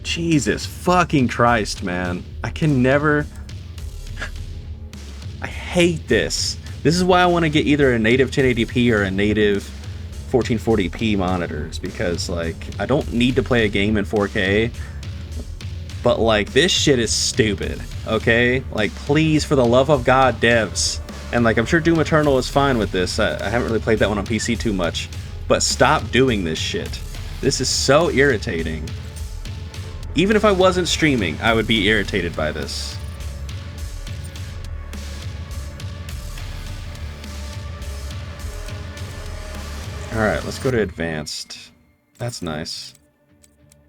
Jesus fucking Christ, man. I can never... I hate this. This is why I want to get either a native 1080p or a native 1440p monitors, because, like, I don't need to play a game in 4K, but, like, this shit is stupid, okay? Like, please, for the love of God, devs. And, like, I'm sure Doom Eternal is fine with this. I haven't really played that one on PC too much, but stop doing this shit. This is so irritating. Even if I wasn't streaming, I would be irritated by this. Alright, let's go to advanced. That's nice.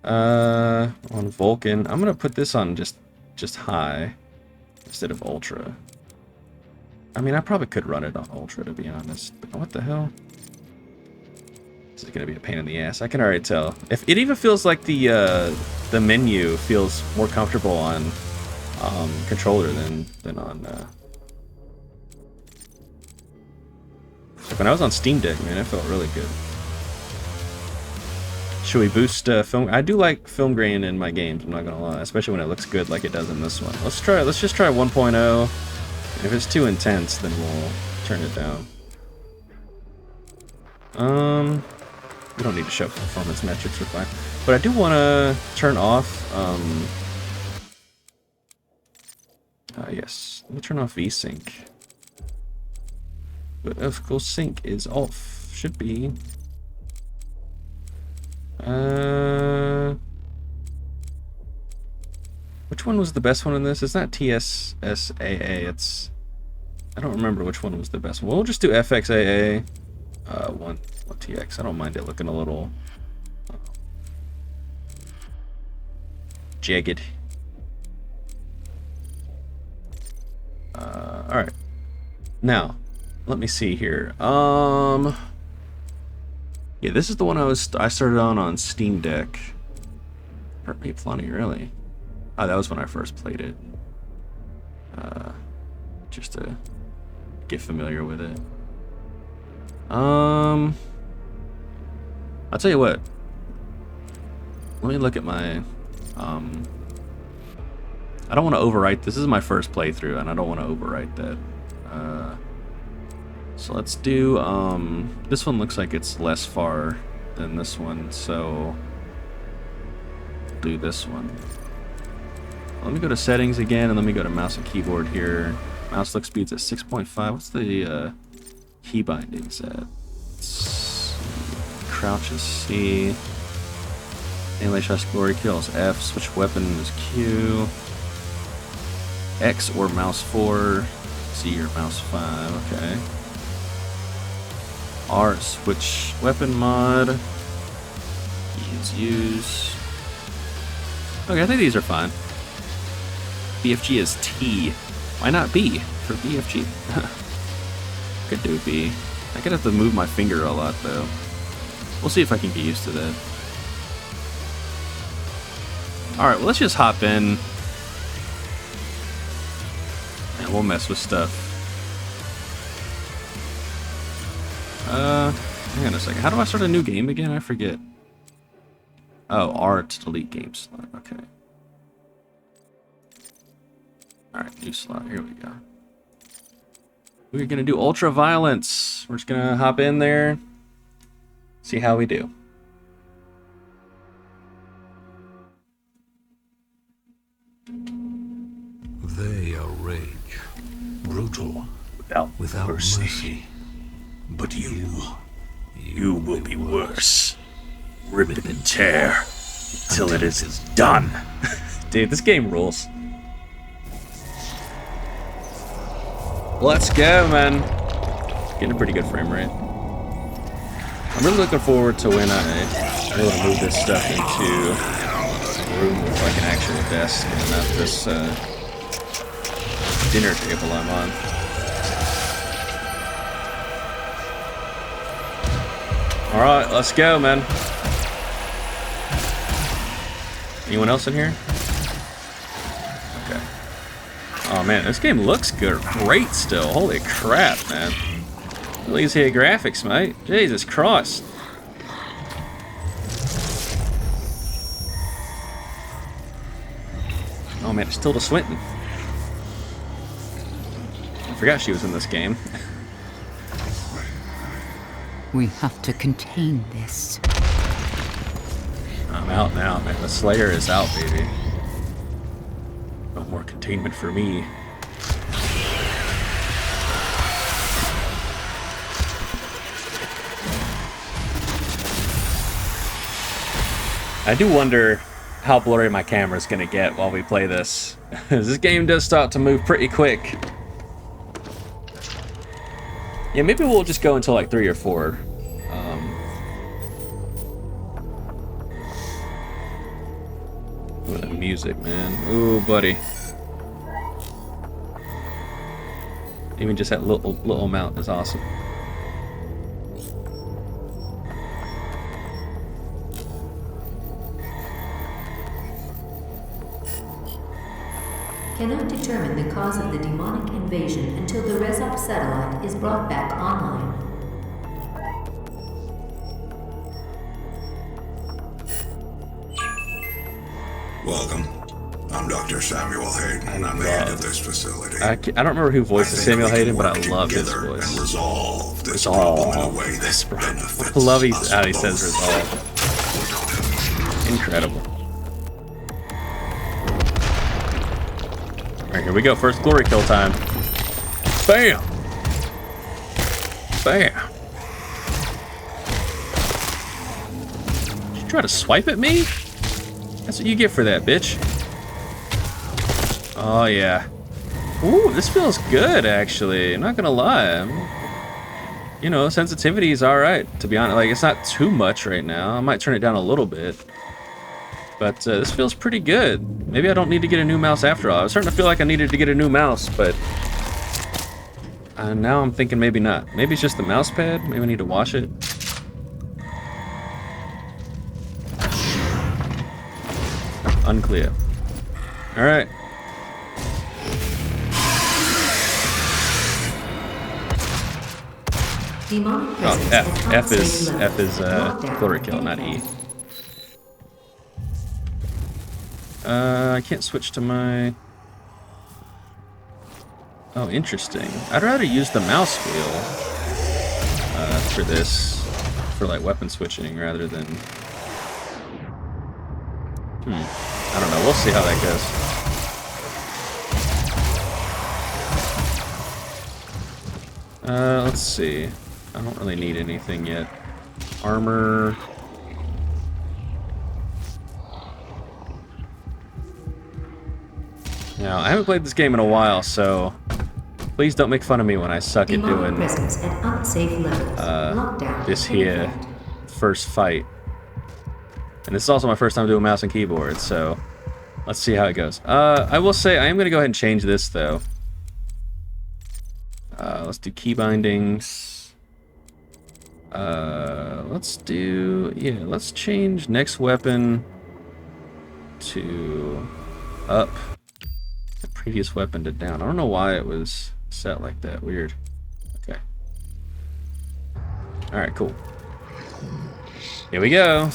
On Vulcan, I'm gonna put this on just high instead of ultra. I mean, I probably could run it on ultra, to be honest. But what the hell? This is gonna be a pain in the ass. I can already tell. If it even feels like the menu feels more comfortable on controller than on. When I was on Steam Deck, man, it felt really good. Should we boost film? I do like film grain in my games. I'm not gonna lie, especially when it looks good like it does in this one. Let's just try 1.0. If it's too intense, then we'll turn it down. We don't need to show performance metrics, we're fine. But I do want to turn off, yes, let me turn off VSync. But of course, sync is off, should be. Which one was the best one in this? It's not TSSAA, it's... I don't remember which one was the best one. We'll just do FXAA 1TX. I don't mind it looking a little jagged. Alright. Now, let me see here. Yeah, this is the one I started on Steam Deck. Hurt me plenty, really. Oh, that was when I first played it. Just to get familiar with it. I'll tell you what. Let me look at my I don't want to overwrite. This is my first playthrough, and I don't want to overwrite that. So let's do this one looks like it's less far than this one, so do this one. Let me go to settings again, and let me go to mouse and keyboard here. Mouse look speed's at 6.5. What's the key bindings at? Crouch is C. Melee shots glory kill is F. Switch weapon is Q. X or mouse 4. Z or mouse 5. Okay. R, switch weapon mod. E is use. Okay, I think these are fine. BFG is T. Why not B for BFG? Could do B. I could have to move my finger a lot though. We'll see if I can get used to that. Alright, well let's just hop in. And we'll mess with stuff. Hang on a second. How do I start a new game again? I forget. Oh, R to delete game slot. Okay. Alright, new slot. Here we go. We're gonna do ultra violence. We're just gonna hop in there. See how we do. They are rage, brutal, Without mercy. But you will be worse. Rip it and tear till it is done. Dude, this game rules. Let's go, man. Getting a pretty good frame rate. I'm really looking forward to when I'm able to move this stuff into a room with like an actual desk and not this dinner table I'm on. Alright, let's go, man. Anyone else in here? Okay. Oh man, this game looks good, great still. Holy crap, man. Please hit graphics, mate. Jesus Christ. Oh man, it's Tilda Swinton. I forgot she was in this game. We have to contain this. I'm out now, man. The Slayer is out, baby. No more containment for me. I do wonder how blurry my camera's gonna get while we play this. This game does start to move pretty quick. Yeah, maybe we'll just go until like 3 or 4. Ooh, the music, man. Ooh, buddy. Even just that little amount is awesome. Cannot determine the cause of the demonic invasion until the Rezop satellite is brought back online. Welcome. I'm Dr. Samuel Hayden, and I'm the head of this facility. I don't remember who voices Samuel Hayden, but I love his voice. And resolve this problem in a way that benefits I love us how he says both. resolve. Incredible. Alright, here we go. First glory kill time. Bam! Bam! Did you try to swipe at me? That's what you get for that, bitch. Oh, yeah. Ooh, this feels good, actually. I'm not gonna lie. You know, sensitivity is alright, to be honest. Like, it's not too much right now. I might turn it down a little bit. But this feels pretty good. Maybe I don't need to get a new mouse after all. I was starting to feel like I needed to get a new mouse, but now I'm thinking maybe not. Maybe it's just the mouse pad. Maybe I need to wash it. Unclear. All right. Oh, F is glory kill, not E. I can't switch to my... Oh, interesting. I'd rather use the mouse wheel for this, for like weapon switching rather than... I don't know. We'll see how that goes. Let's see. I don't really need anything yet. Armor... Now, I haven't played this game in a while, so please don't make fun of me when I suck at doing this here first fight. And this is also my first time doing mouse and keyboard, so let's see how it goes. I will say I am going to go ahead and change this, though. Let's do key bindings. Let's do... Yeah, let's change next weapon to up. The previous weapon to down. I don't know why it was set like that. Weird. Okay. Alright, cool. Here we go.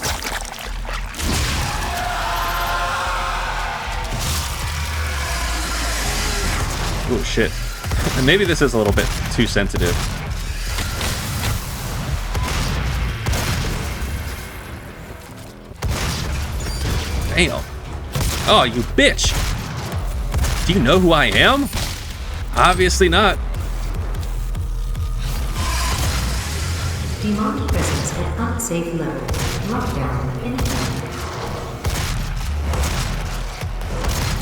Oh, shit. And maybe this is a little bit too sensitive. Damn. Oh, you bitch! Do you know who I am? Obviously not. Demonic presence at unsafe level. Lockdown anytime.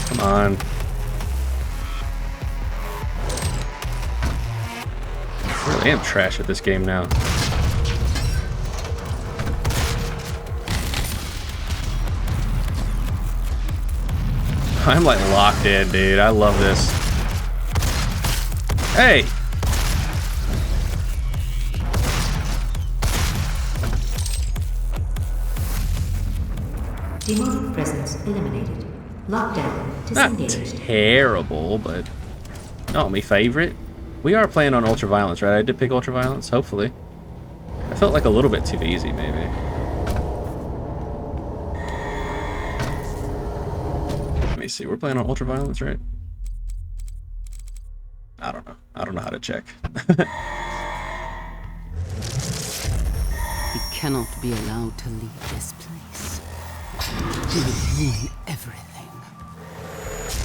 Come on. I really am trash at this game now. I'm like locked in, dude. I love this. Hey! Demonic presence eliminated. Lockdown disengaged. Not terrible, but not my favorite. We are playing on Ultraviolence, right? I did pick Ultraviolence, hopefully. I felt like a little bit too easy, maybe. Let me see, we're playing on Ultraviolence, right? I don't know. I don't know how to check. He cannot be allowed to leave this place. He will ruin everything.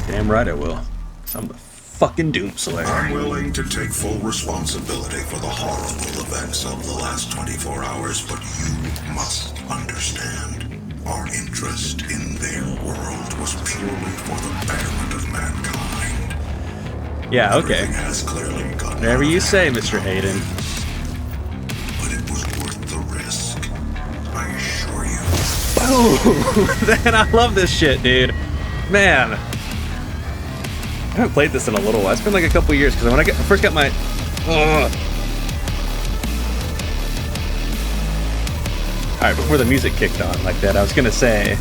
Damn right I will. 'Cause I'm the fucking Doomslayer. I'm willing to take full responsibility for the horrible events of the last 24 hours, but you must understand. Our interest in their world was purely for the betterment of mankind. Yeah, okay. Everything has clearly gone Whatever you say, Mr. Hayden. but it was worth the risk. I assure you. Oh, man, I love this shit, dude. Man. I haven't played this in a little while. It's been like a couple years, because when I first got my... Alright, before the music kicked on like that, I was gonna say,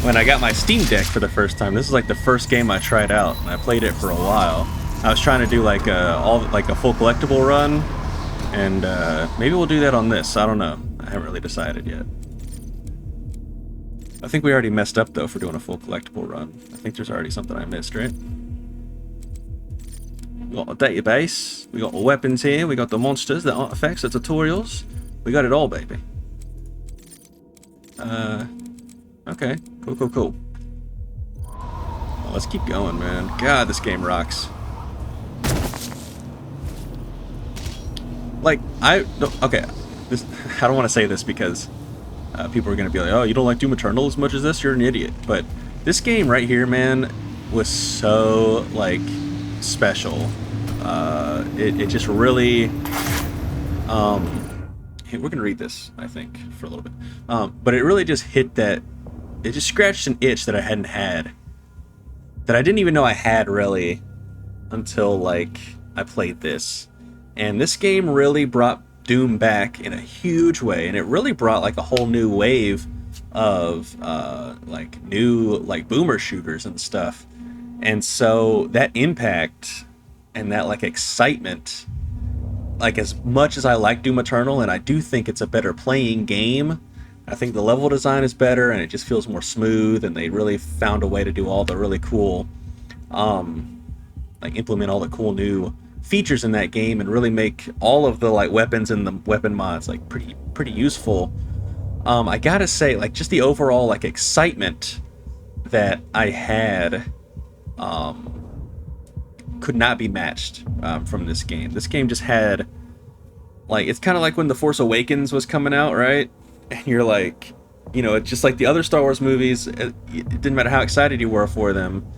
when I got my Steam Deck for the first time, this is like the first game I tried out, and I played it for a while. I was trying to do like a full collectible run, and maybe we'll do that on this. I don't know. I haven't really decided yet. I think we already messed up though for doing a full collectible run. I think there's already something I missed, right? We got a database, we got the weapons here, we got the monsters, the artifacts, the tutorials. We got it all, baby. Okay. Cool. Well, let's keep going, man. God, this game rocks. Like, okay, this, I don't want to say this because people are going to be like, oh, you don't like Doom Eternal as much as this? You're an idiot. But this game right here, man, was so, like, special. It just really, hey, we're going to read this, I think, for a little bit. But it really just hit that, it just scratched an itch that I hadn't had. That I didn't even know I had, really, until, like, I played this. And this game really brought Doom back in a huge way, and it really brought like a whole new wave of like new like boomer shooters and stuff. And so that impact and that like excitement, like as much as I like Doom Eternal, and I do think it's a better playing game, I think the level design is better and it just feels more smooth, and they really found a way to do all the really cool like implement all the cool new features in that game and really make all of the like weapons and the weapon mods like pretty useful. I gotta say, like, just the overall like excitement that I had could not be matched from this game. This game just had, like, it's kind of like when The Force Awakens was coming out, right? And you're like, you know, it's just like the other Star Wars movies, it didn't matter how excited you were for them,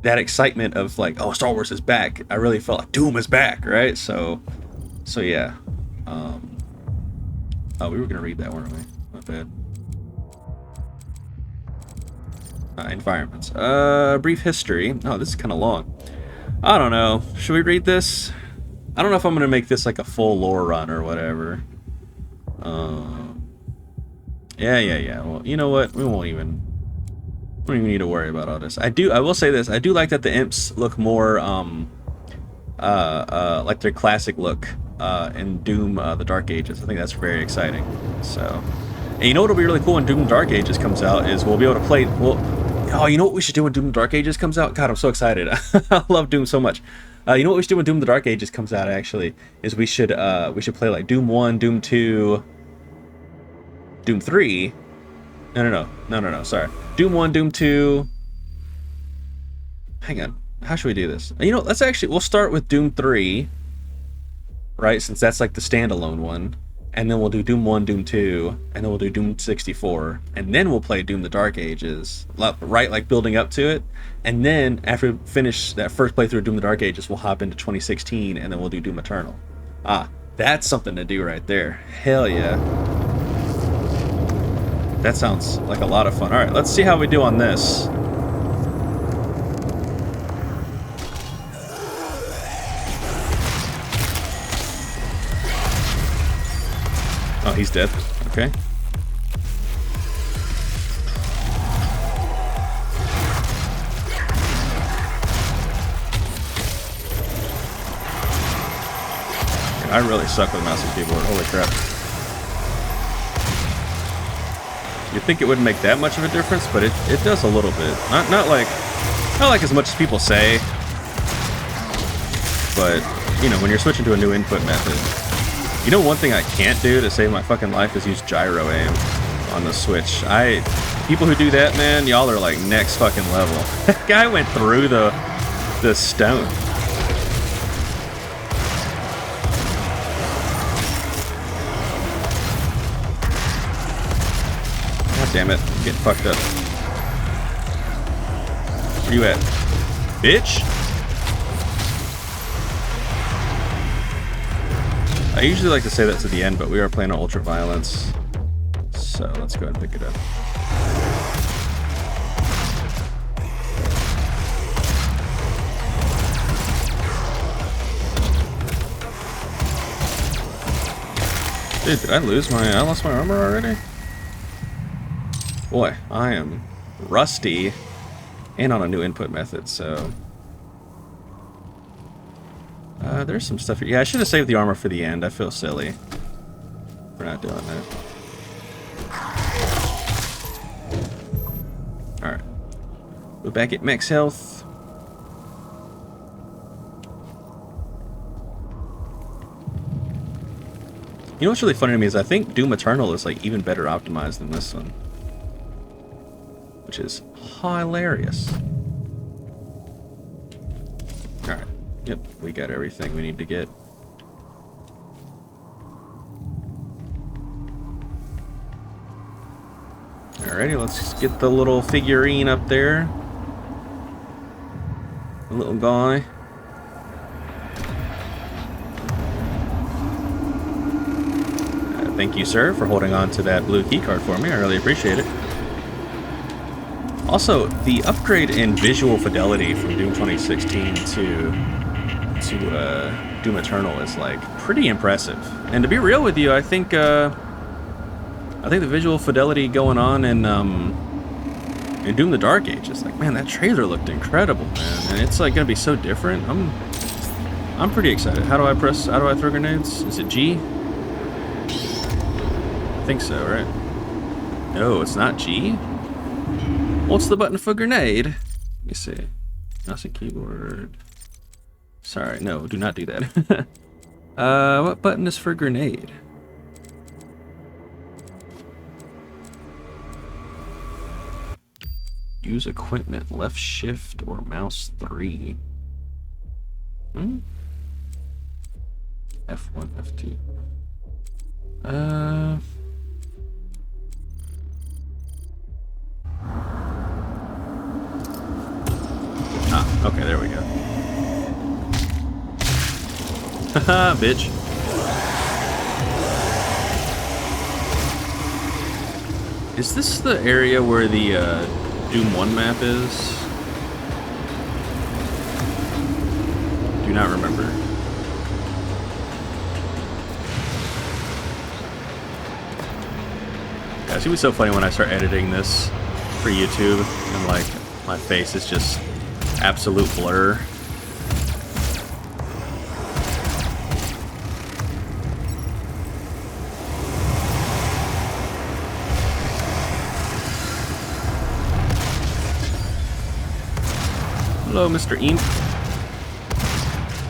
that excitement of like, oh, Star Wars is back, I really felt like Doom is back, right? So yeah. Oh, we were gonna read that, weren't we? Not bad. Environments. Brief history. Oh, this is kind of long. I don't know. Should we read this? I don't know if I'm gonna make this like a full lore run or whatever. Yeah. Well, you know what? We don't even need to worry about all this. I will say this. I do like that the imps look more like their classic look in Doom the Dark Ages. I think that's very exciting. So, and you know what'll be really cool when Doom Dark Ages comes out is we'll be able to play. Oh, you know what we should do when Doom Dark Ages comes out? God, I'm so excited. I love Doom so much. You know what we should do when Doom the Dark Ages comes out? Actually, is we should play like Doom 1, Doom 2, Doom 3. No. Sorry. Doom 1, Doom 2. Hang on. How should we do this? You know, we'll start with Doom 3, right? Since that's like the standalone one. And then we'll do Doom 1, Doom 2, and then we'll do Doom 64. And then we'll play Doom the Dark Ages, right? Like building up to it. And then after we finish that first playthrough of Doom the Dark Ages, we'll hop into 2016, and then we'll do Doom Eternal. Ah, that's something to do right there. Hell yeah. That sounds like a lot of fun. Alright, let's see how we do on this. Oh, he's dead. Okay. I really suck with mouse and keyboard. Holy crap. You'd think it wouldn't make that much of a difference, but it does a little bit. Not like as much as people say. But, you know, when you're switching to a new input method. You know, one thing I can't do to save my fucking life is use gyro aim on the Switch. People who do that, man, y'all are like next fucking level. That guy went through the stone. God damn it. I'm getting fucked up. Where you at? Bitch! I usually like to say that to the end, but we are playing on Ultra Violence. So let's go ahead and pick it up. Dude, did I lost my armor already? Boy, I am rusty and on a new input method, so... there's some stuff here. Yeah, I should have saved the armor for the end. I feel silly for not doing that. Alright. We're back at max health. You know what's really funny to me is I think Doom Eternal is like even better optimized than this one. Which is hilarious. Alright. Yep, we got everything we need to get. Alrighty, let's get the little figurine up there. The little guy. Thank you, sir, for holding on to that blue keycard for me. I really appreciate it. Also, the upgrade in visual fidelity from Doom 2016 to Doom Eternal is like pretty impressive. And to be real with you, I think the visual fidelity going on in Doom the Dark Ages, like, man, that trailer looked incredible, man, and it's like gonna be so different. I'm pretty excited. How do I throw grenades? Is it G? I think so, right? No, it's not G. What's the button for grenade? Let me see. Mouse and keyboard. Sorry, no, do not do that. What button is for grenade? Use equipment, left shift or mouse 3. F1, F2. Okay, there we go. Haha, bitch. Is this the area where the Doom 1 map is? Do not remember. Guys, it was so funny when I start editing this for YouTube and like my face is just absolute blur. Hello, Mr. Imp.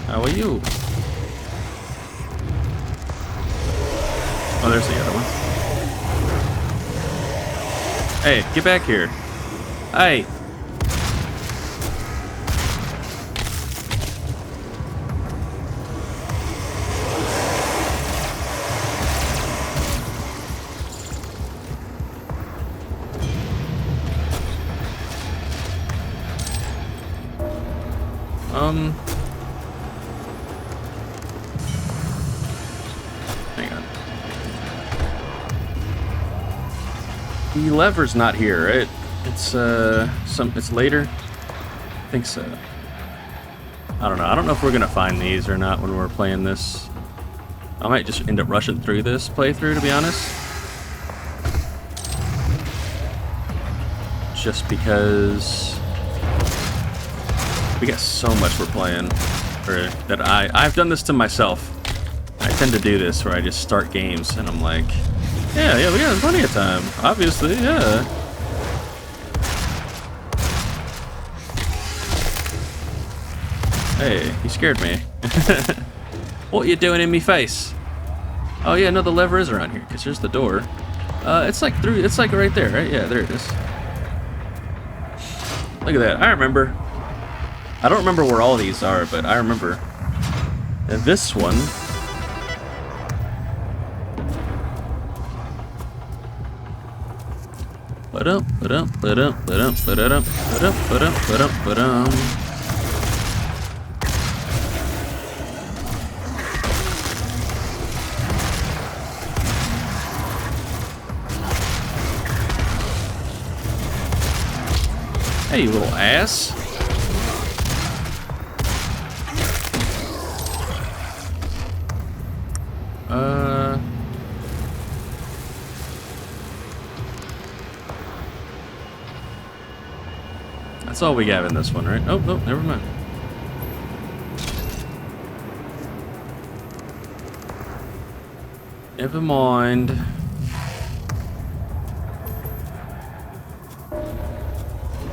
How are you? Oh, there's the other one. Hey, get back here. Hey. Hang on. The lever's not here, right? It's it's later. I think so. I don't know. I don't know if we're gonna find these or not when we're playing this. I might just end up rushing through this playthrough, to be honest. Just because we got so much we're playing, or that I've done this to myself. I tend to do this where I just start games and I'm like, yeah, we got plenty of time. Obviously, yeah. Hey, you scared me. What you doing in me face? Oh yeah, no, the lever is around here because there's the door. It's like right there, right? Yeah, there it is. Look at that. I remember. I don't remember where all these are, but I remember this one. Ba-dum, ba-dum, ba-dum, ba-dum, ba-dum, ba-dum, ba-dum, ba-dum, ba-dum. Hey, you little ass. That's all we got in this one, right? Oh, no, never mind. Never mind.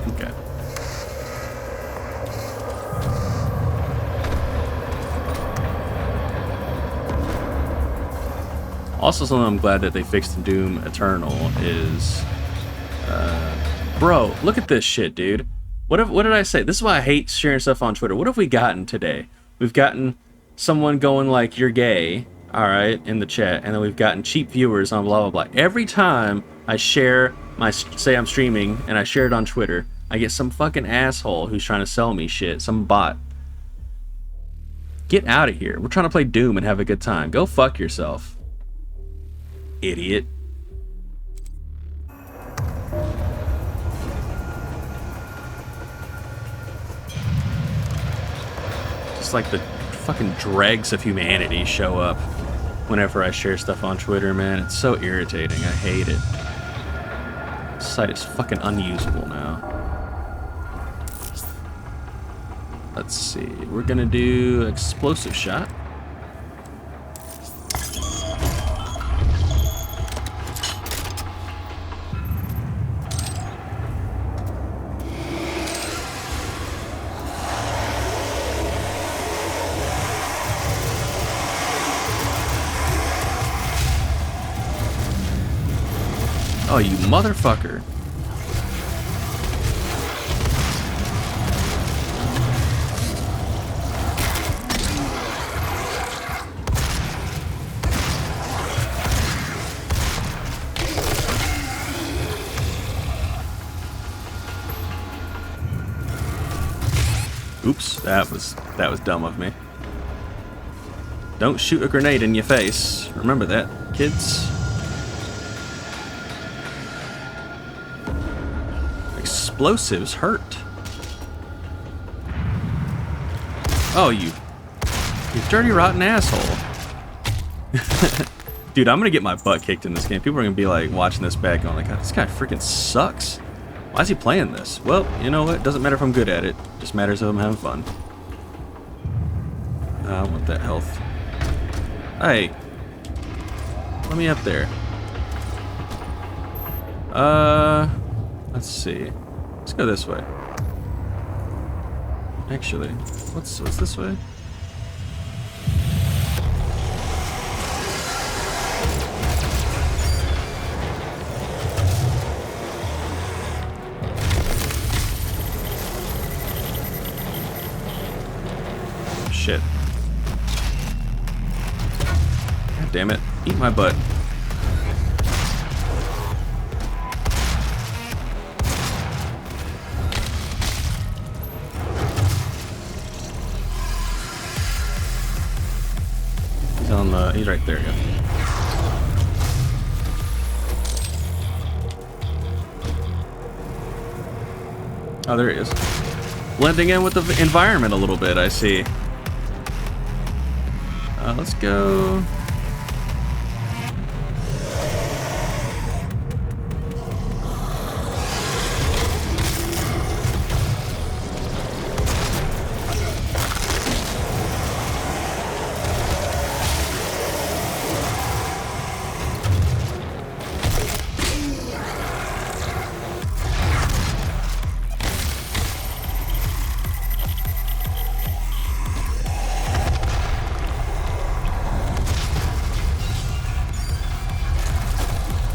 Okay. Also, something I'm glad that they fixed in Doom Eternal is, bro, look at this shit, dude. What did I say? This is why I hate sharing stuff on Twitter. What have we gotten today? We've gotten someone going like, "You're gay," all right, in the chat, and then we've gotten cheap viewers on blah blah blah. Every time I share say I'm streaming and I share it on Twitter, I get some fucking asshole who's trying to sell me shit, some bot. Get out of here. We're trying to play Doom and have a good time. Go fuck yourself, idiot. It's like the fucking dregs of humanity show up whenever I share stuff on Twitter, man. It's so irritating. I hate it. This site is fucking unusable now. Let's see. We're gonna do explosive shot. Oh, you motherfucker. Oops, that was dumb of me. Don't shoot a grenade in your face. Remember that, kids. Explosives hurt. Oh, you dirty, rotten asshole. Dude, I'm gonna get my butt kicked in this game. People are gonna be like watching this back going like, this guy freaking sucks. Why is he playing this? Well, you know what? Doesn't matter if I'm good at it. Just matters if I'm having fun. I want that health. Hey. Let me up there. Let's see. Let's go this way. Actually, what's this way? Shit. God damn it. Eat my butt. He's right there. Yeah. Oh, there he is. Blending in with the environment a little bit, I see. Let's go.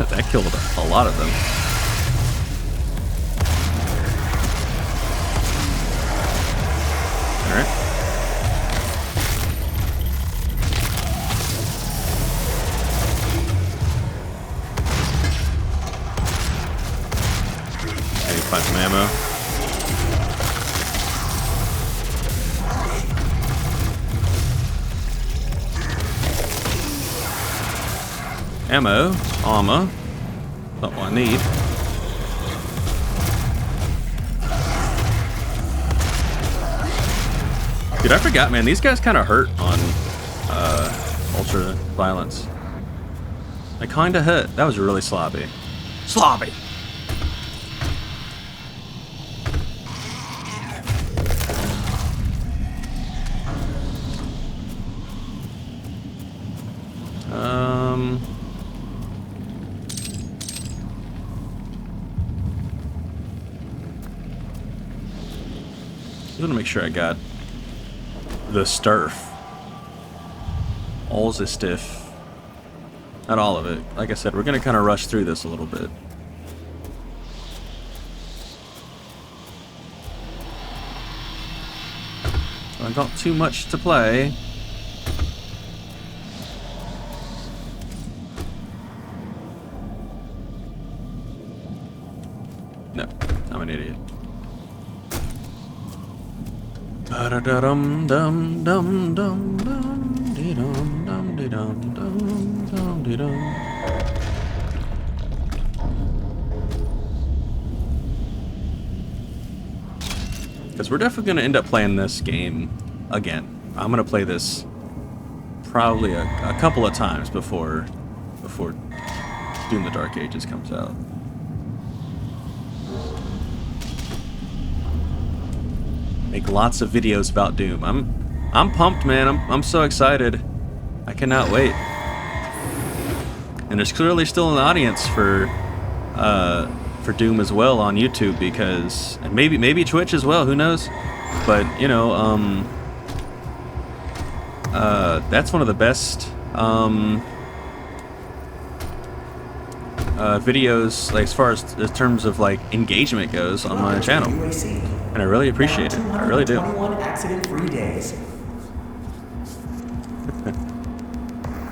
That killed a lot of them. Alright. ammo, armor. Not what I need. Dude, I forgot, man. These guys kind of hurt on ultra violence. They kind of hurt. That was really sloppy. Sloppy. I want to make sure I got the Sturf. All the stiff. Not all of it. Like I said, we're going to kind of rush through this a little bit. So I've got too much to play. No, I'm an idiot. Da-da-da-dum dum dum dum dum dee-dum dum dee-dum dum dum dee-dum. Because we're definitely going to end up playing this game again. I'm going to play this probably a couple of times before Doom: The Dark Ages comes out. Make lots of videos about Doom. I'm pumped, man. I'm so excited. I cannot wait. And there's clearly still an audience for Doom as well on YouTube, because, and maybe Twitch as well, who knows? But you know, that's one of the best videos, like as far as in terms of like engagement goes on my channel, and I really appreciate it. I really do. 21 accident-free days.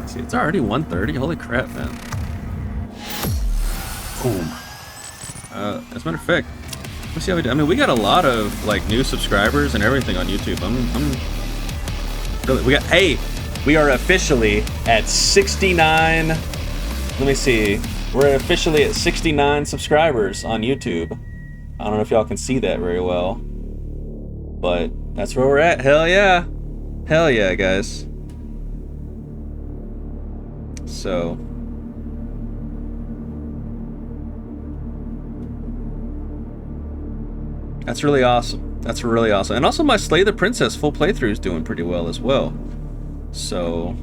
See, it's already 1:30. Holy crap, man! Boom. As a matter of fact, let's see how we do. I mean, we got a lot of like new subscribers and everything on YouTube. I'm really, hey, we are officially at 69. Let me see. We're officially at 69 subscribers on YouTube. I don't know if y'all can see that very well, but that's where we're at. Hell yeah. Hell yeah, guys. So that's really awesome. That's really awesome. And also my Slay the Princess full playthrough is doing pretty well as well. So,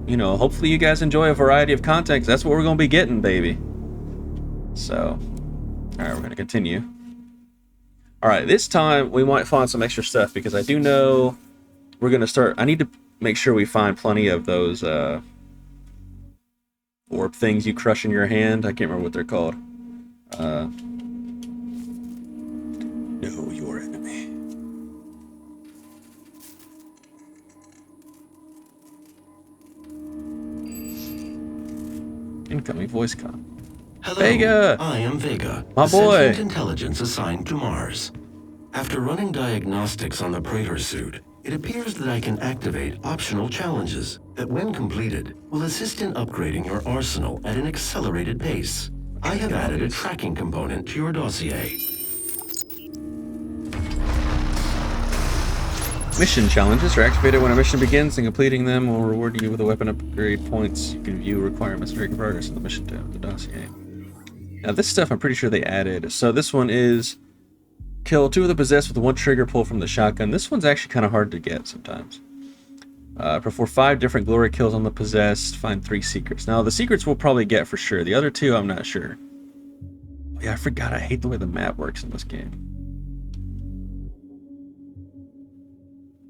you know, hopefully you guys enjoy a variety of content, 'cause that's what we're going to be getting, baby. So, alright, we're going to continue. Alright, this time we might find some extra stuff, because I do know we're going to start. I need to make sure we find plenty of those orb things you crush in your hand. I can't remember what they're called. Know your enemy. Incoming voice con. Hello, Vega! I am Vega, My a boy! sentient intelligence assigned to Mars. After running diagnostics on the Praetor suit, it appears that I can activate optional challenges that, when completed, will assist in upgrading your arsenal at an accelerated pace. I have added a tracking component to your dossier. Mission challenges are activated when a mission begins, and completing them will reward you with a weapon upgrade points. You can view requirements during progress in the mission tab of the dossier. Now this stuff I'm pretty sure they added. So this one is kill 2 of the possessed with 1 trigger pull from the shotgun. This one's actually kind of hard to get sometimes. Perform 5 different glory kills on the possessed. Find 3 secrets. Now the secrets we'll probably get for sure. The other 2 I'm not sure. Oh, yeah, I forgot. I hate the way the map works in this game.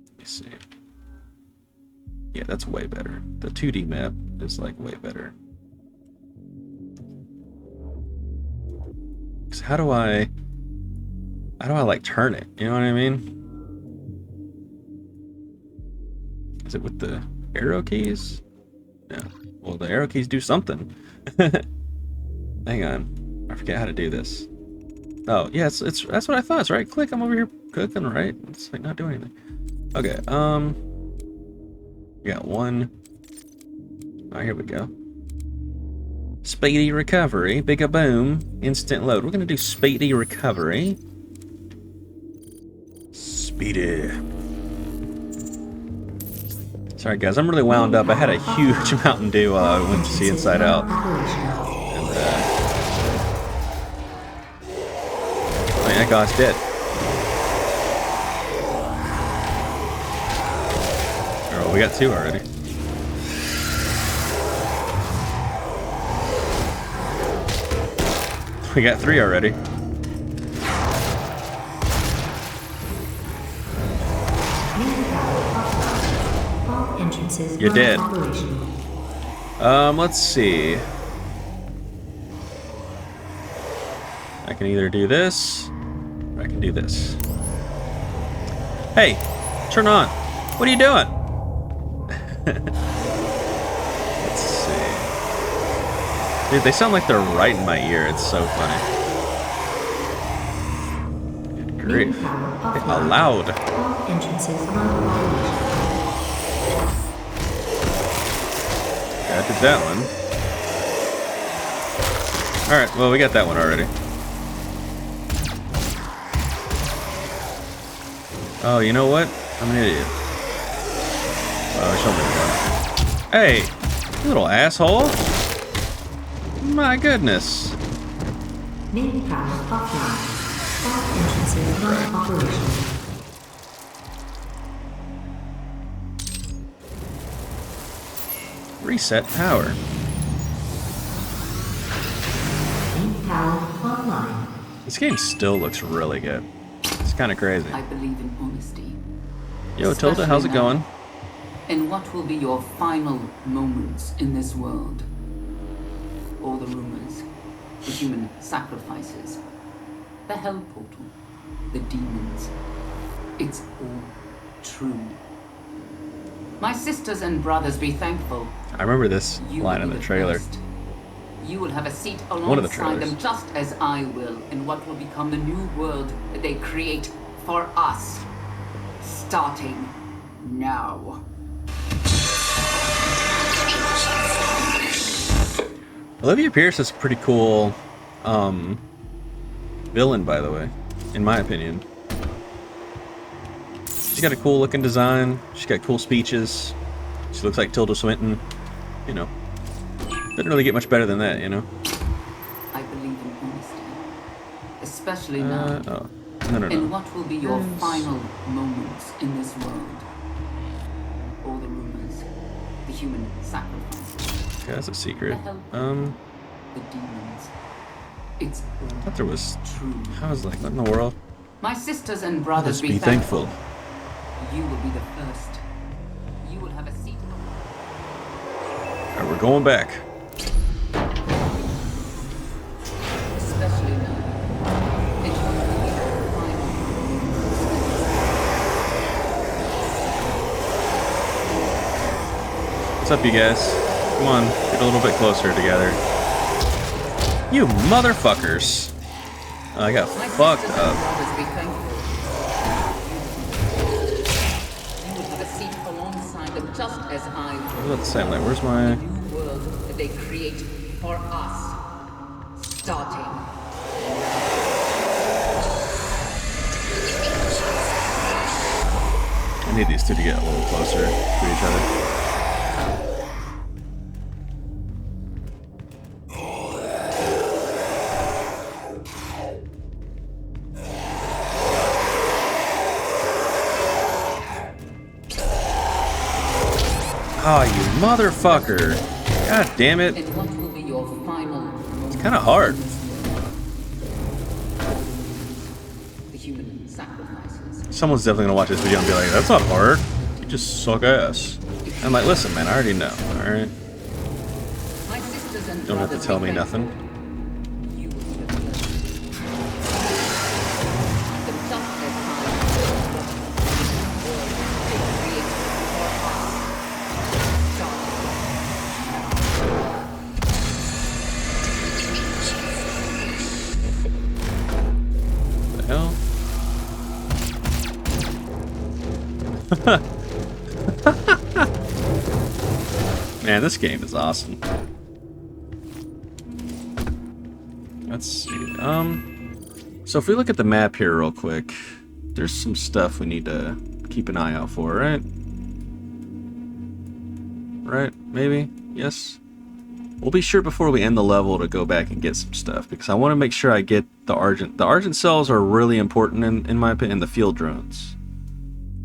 Let me see. Yeah, that's way better. The 2D map is like way better. Cause how do I like turn it? You know what I mean? Is it with the arrow keys? No. Well, the arrow keys do something. Hang on. I forget how to do this. Oh, yeah, it's that's what I thought. It's right click. I'm over here clicking, right? It's like not doing anything. Okay, we got 1. Alright, here we go. Speedy recovery. Big a boom. Instant load. We're gonna do speedy recovery. Speedy. Sorry guys, I'm really wound up. I had a huge Mountain Dew while I went to see Inside Out. And, oh yeah, that guy's dead. Oh, we got 2 already. We got 3 already. You're dead. Let's see. I can either do this, or I can do this. Hey, turn on. What are you doing? Let's see. Dude, they sound like they're right in my ear. It's so funny. Good grief. How loud. I did that one. Alright, well, we got that one already. Oh, you know what? I'm an idiot. Oh, show me one. Hey, you little asshole. My goodness. Main power offline. All entrances not operational. Reset power. Main power online. This game still looks really good. It's kind of crazy. I believe in honesty. Yo, Tilda, how's it going? And what will be your final moments in this world? All the rumors, the human sacrifices, the hell portal, the demons. It's all true. My sisters and brothers, be thankful. I remember this line in the trailer. You will have a seat One of the alongside trailers. them, just as I will, in what will become the new world that they create for us. Starting now. Olivia Pierce is a pretty cool villain, by the way, in my opinion. She's got a cool looking design. She's got cool speeches. She looks like Tilda Swinton. You know, didn't really get much better than that, you know. I believe in honesty, especially now. Oh, no. And what will be your final moments in this world? All the rumors, the human sacrifices. Okay, that's a secret. The demons. It's all I thought there was. true. I was like, what in the world? My sisters and brothers, Let's be thankful. You will be the first. You will have a seat. Alright, we're going back. Especially now. It will be your final What's up, you guys? Come on, get a little bit closer together. You motherfuckers! Oh, I got fucked up. brothers, be thankful. You will have a seat alongside them, just as I I will. was about to say, I'm like, where's my... New world that they create for us. Starting. I need these two to get a little closer to each other. Oh, you motherfucker! God damn it! And what will be your final It's kind of hard. the human sacrifices? Someone's definitely gonna watch this video and be like, "That's not hard. You just suck ass." I'm like, "Listen, man, I already know. All right, My sisters and don't have to brothers, tell be me thankful. nothing." You will be the first. Them just as I will. They create for us. Starting. The hell? Man, this game is awesome. let's see. So if we look at the map here real quick, there's some stuff we need to keep an eye out for, right? Right? Maybe? Yes? We'll be sure before we end the level to go back and get some stuff, because I want to make sure I get the Argent. The Argent cells are really important in my opinion, and the field drones.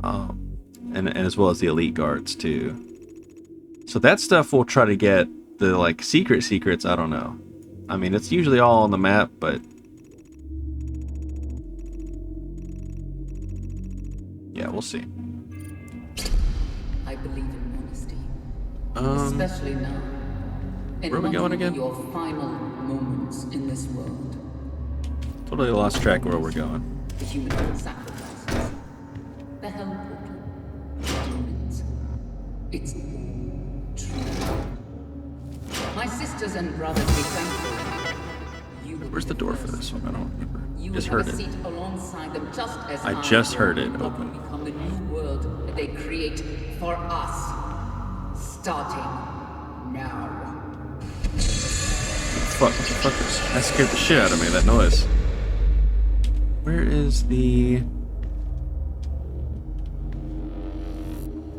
And as well as the elite guards too. So that stuff we'll try to get. The like secrets, I don't know. I mean, it's usually all on the map, but yeah, we'll see. I believe in honesty, especially now. And where are we going again? Your final moments in this world. Totally lost track of where we're going. The human sacrifices, the hell portal, the demons. It's true. My sisters and brothers, be thankful. Where's the door for this one? I don't remember. You Just will heard have a it. seat alongside them, just as I just heard it open. Become the new world that they create for us, starting now. Fuck! What the fuck is? That scared the shit out of me. That noise. Where is the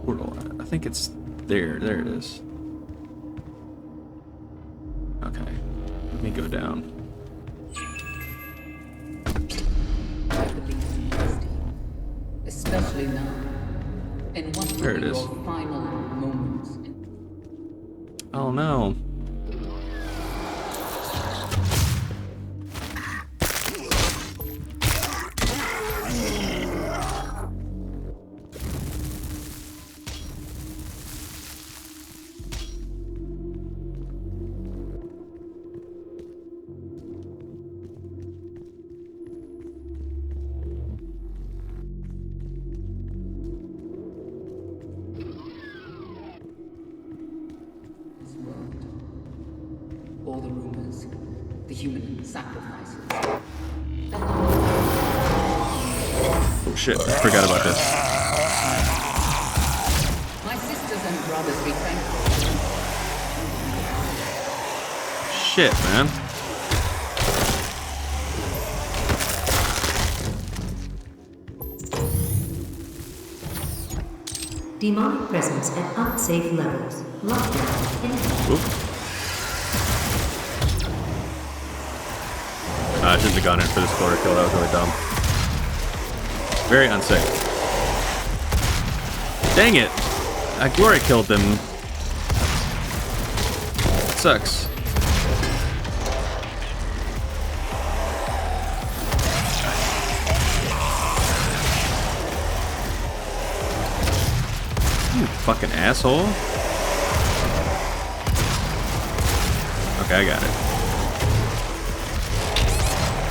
portal? I think it's there. There it is. Okay, let me go down. I believe in honesty, especially now. And what will There it be is. your final moments? Oh no. All the rumors, the human sacrifices. Oh shit! I forgot about this. My sisters and brothers, be thankful. Shit, man. Demonic presence at unsafe levels. Lockdown in Oop. I shouldn't have gone in for this quarter kill. That was really dumb. Very unsafe. Dang it! I glory killed them. Sucks. You fucking asshole. Okay, I got it.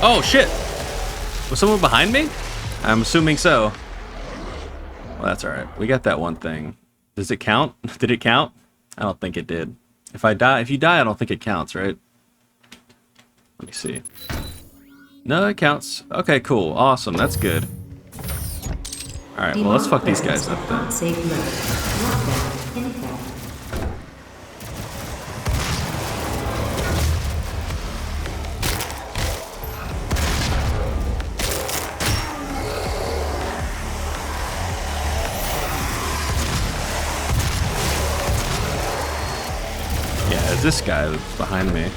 Oh shit! Was someone behind me? I'm assuming so. Well, that's alright. We got that one thing. Does it count? Did it count? I don't think it did. If you die, I don't think it counts, right? Let me see. No, it counts. Okay, cool. Awesome. That's good. Alright, well, let's fuck these guys up then. unsafe levels. Lockdown in effect. Yeah, it's this guy that's behind me.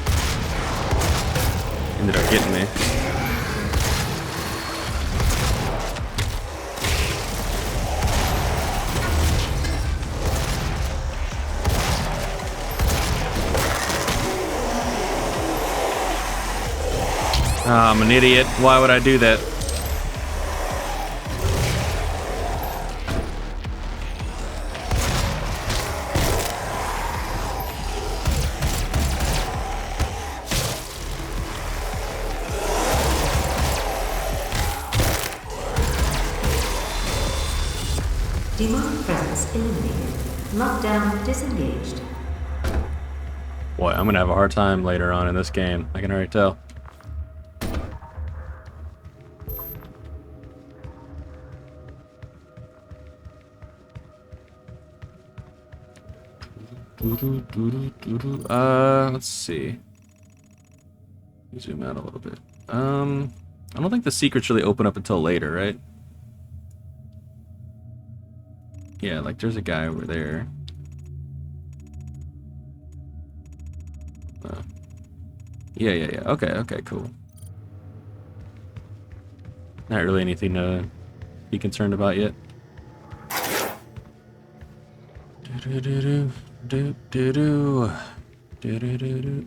Ended up getting me. Ah, I'm an idiot. Why would I do that? Demonic presence eliminated. Lockdown disengaged. Boy, I'm gonna have a hard time later on in this game. I can already tell. Let's see. Zoom out a little bit. I don't think the secrets really open up until later, right? Yeah, like there's a guy over there. Yeah. Okay, cool. Not really anything to be concerned about yet.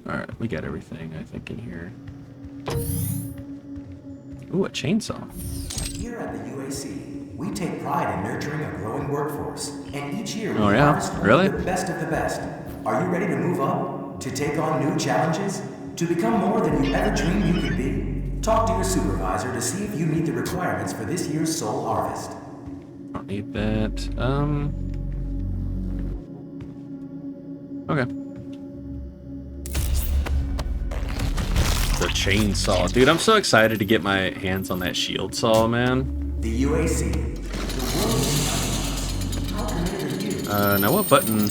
Alright, we got everything, I think, in here. Ooh, a chainsaw. Here at the UAC, we take pride in nurturing a growing workforce, and each year we harvest only the best of the best. Are you ready to move up? To take on new challenges? To become more than you ever dreamed you could be? Talk to your supervisor to see if you meet the requirements for this year's Soul Harvest. I don't need that. Okay. The chainsaw. Dude, I'm so excited to get my hands on that shield saw, man. The UAC. The world is how committed are you? Now what button?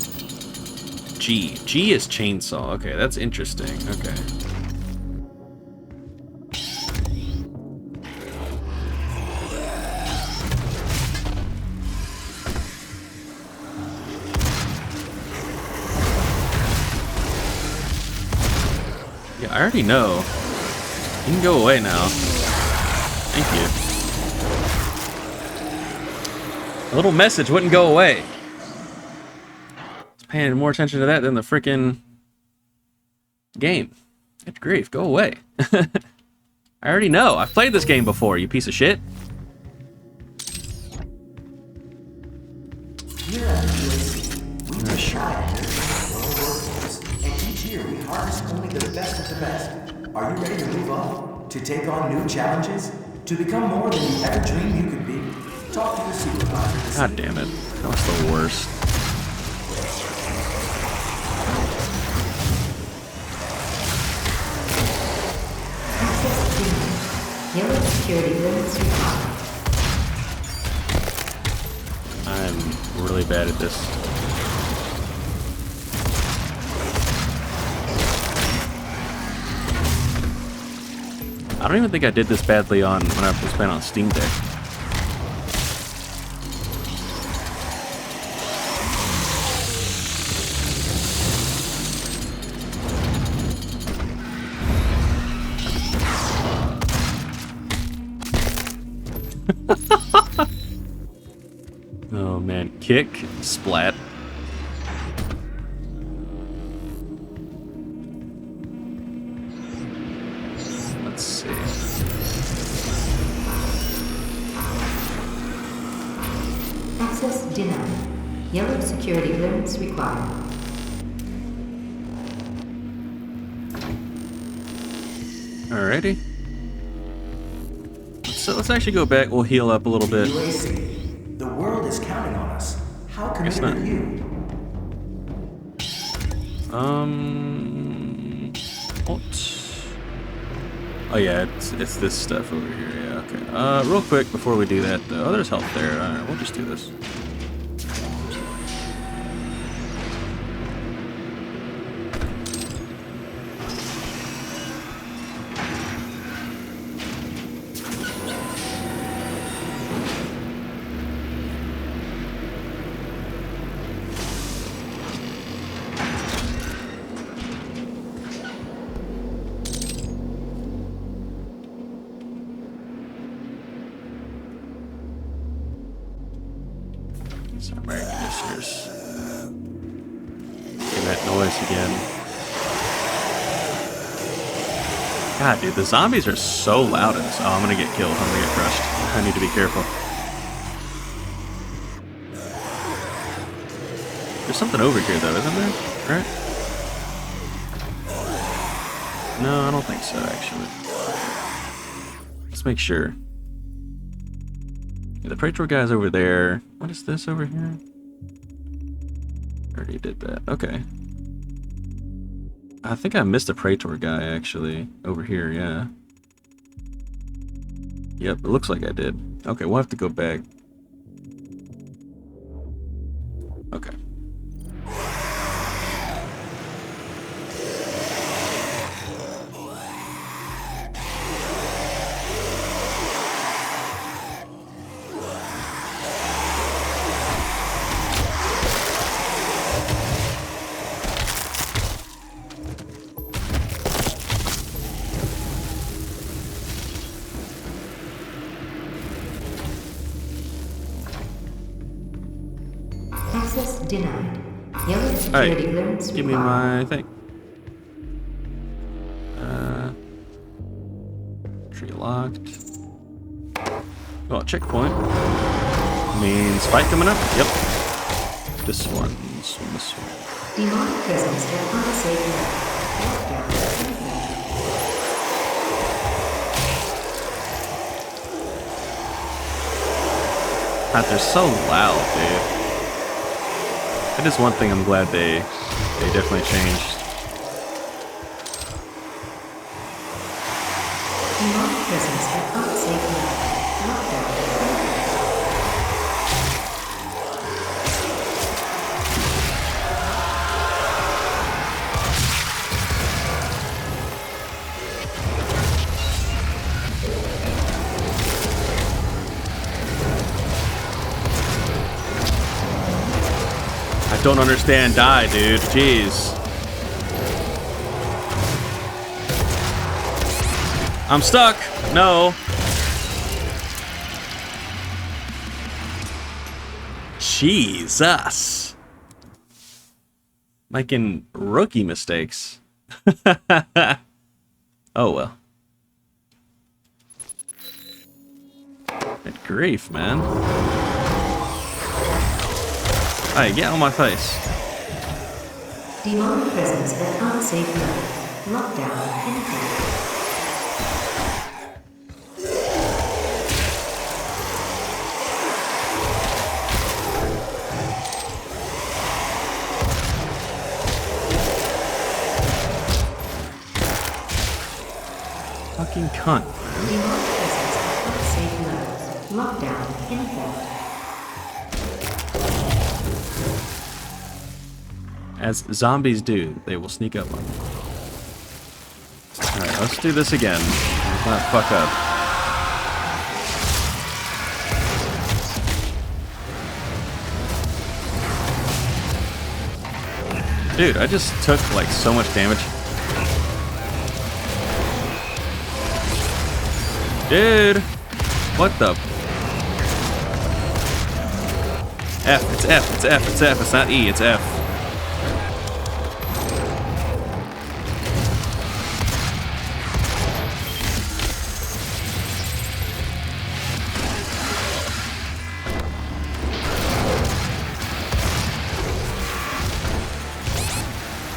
G. G is chainsaw. Okay, that's interesting. Okay. Yeah, I already know. You can go away now. Thank you. A little message wouldn't go away. Paying more attention to that than the freaking game. Good grief, go away. I already know. I've played this game before, you piece of shit. Here at the UAC, we take pride in nurturing a growing workforce, and each year we harvest only the best of the best. Are you ready to move up? To take on new challenges? To become more than you ever dreamed you could be? Talk to your supervisor. God damn it. That was the worst. Yellow security limits required. I'm really bad at this. I don't even think I did this badly on when I was playing on Steam Deck. Oh man, kick, splat. Let's see. Access denied. Yellow security clearance required. Alrighty. So let's actually go back. We'll heal up a little bit. UAC, the world is counting on us. How committed are you? What? Oh yeah, it's this stuff over here. Yeah, okay. Real quick before we do that, though. Oh, there's health there. Alright, we'll just do this. Some air conditioners. Hear that noise again. God, dude, the zombies are so loud in this. Oh, I'm gonna get killed. I'm gonna get crushed. I need to be careful. There's something over here, though, isn't there? Right? No, I don't think so, actually. Let's make sure. Yeah, the Praetor guy's over there. What is this over here? Already did that. Okay. I think I missed a Praetor guy, actually. Over here, yeah. Yep, it looks like I did. Okay, we'll have to go back. Okay. Security Hey, clearance give me required. my thing. Tree locked. Oh, checkpoint. Means fight coming up? Yep. This one, this one, this one. Demonic presence at unsafe level. Lockdown. God, they're so loud, dude. That is one thing I'm glad they definitely changed. Demonic presence at unsafe level. Lockdown. I don't understand. Die, dude. Jeez. I'm stuck. No. Jesus. Making rookie mistakes. Oh well. Good grief, man. Hey, get on my face. Demonic presence at unsafe level. Lockdown in effect. Fucking cunt. Demonic presence at unsafe levels. Lockdown in effect. As zombies do, they will sneak up on you. Alright, let's do this again. Let's not fuck up. Dude, I just took like so much damage. Dude! What the? F, it's F, it's F, it's F, it's not E, it's F.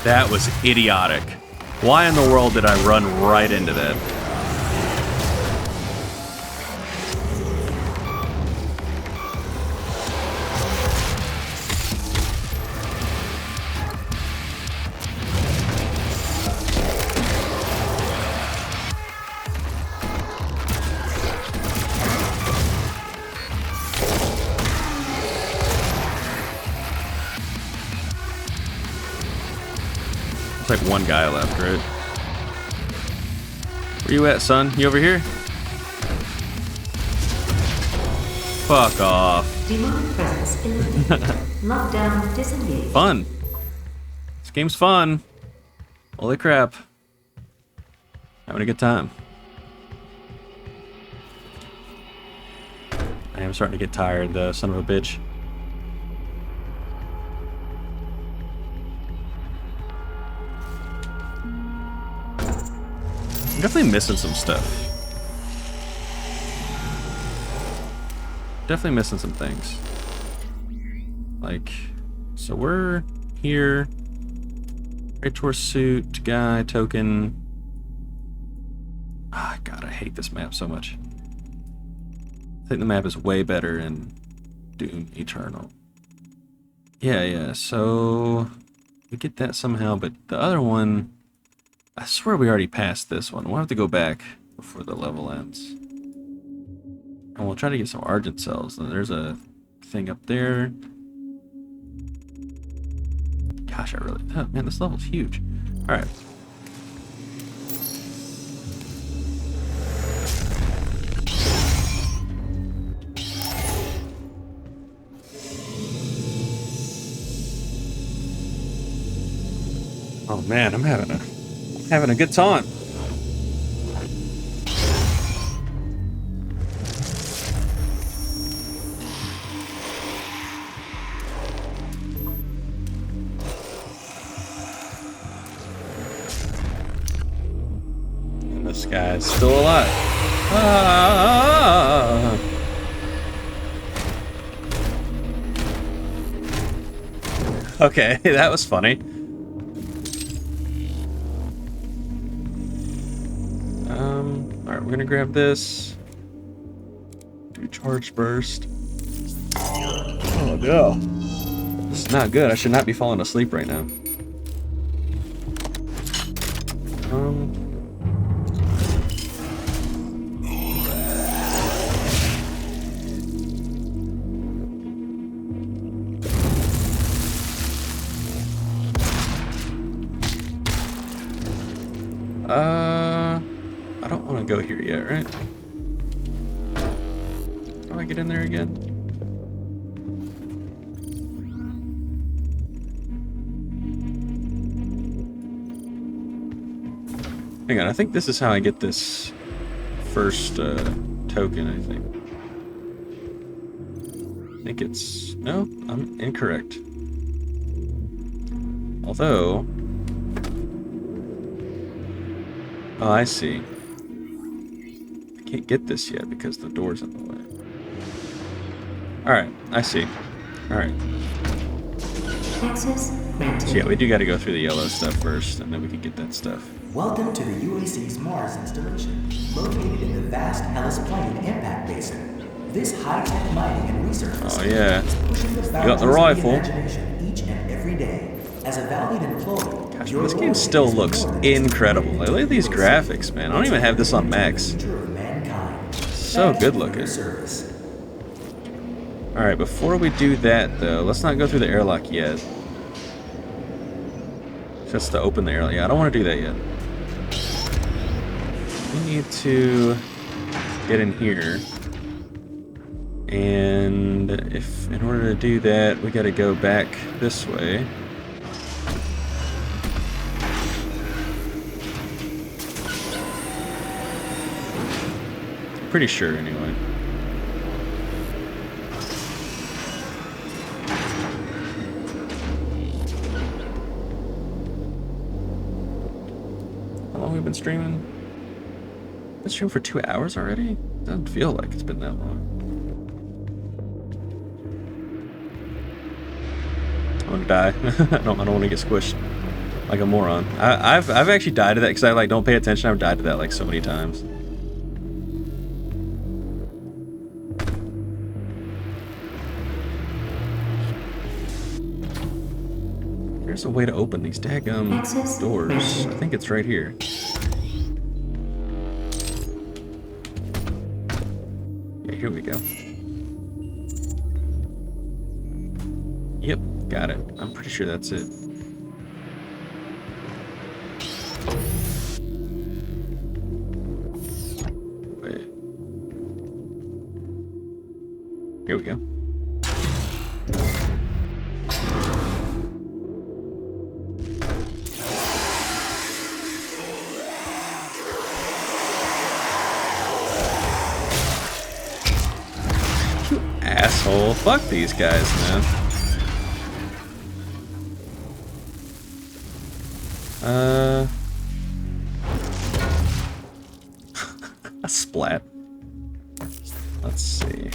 That was idiotic. Why in the world did I run right into that? There's like one guy left, right? Where you at, son? You over here? Fuck off. Demonic presence eliminated. Lockdown disengaged. Fun. This game's fun. Holy crap. Having a good time. I am starting to get tired, though, son of a bitch. I'm definitely missing some stuff. Definitely missing some things. Like, so we're here. Praetor suit, guy, token. Ah, God, I hate this map so much. I think the map is way better in Doom Eternal. Yeah, so we get that somehow, but the other one, I swear we already passed this one. We'll have to go back before the level ends. And we'll try to get some Argent cells. And there's a thing up there. Gosh, oh, man, this level's huge. Alright. Oh man, I'm having a good time. This guy's still alive. Ah! Okay, that was funny. Alright, we're gonna grab this. Do charge burst. Oh no. This is not good. I should not be falling asleep right now. I don't want to go here yet, right? How do I get in there again? Hang on, I think this is how I get this first token, I think it's... No, I'm incorrect. Although... Oh, I see. I can't get this yet because the door's in the way. Alright, I see. Alright. So yeah, we do gotta go through the yellow stuff first, and then we can get that stuff. Welcome to the UAC's Mars installation, located in the vast Hellas Plain impact basin. This high-tech mining and research yeah. is pushing the You got the rifle. imagination each and every day. As a valued employee, Gosh, this game still looks incredible. Like, look at these graphics, man. I don't even have this on max. So good looking. Alright, before we do that, though, let's not go through the airlock yet. Just to open the airlock. Yeah, I don't want to do that yet. We need to get in here. And if in order to do that, we got to go back this way. Pretty sure, anyway. How long have we been streaming? Been streaming for 2 hours already? Doesn't feel like it's been that long. I want to die. I don't want to get squished like a moron. I've actually died to that because I like don't pay attention. I've died to that like so many times. There's a way to open these daggum doors. I think it's right here. Yeah, here we go. Yep, got it. I'm pretty sure that's it. Wait. Here we go. Asshole. Fuck these guys, man. A splat. Let's see.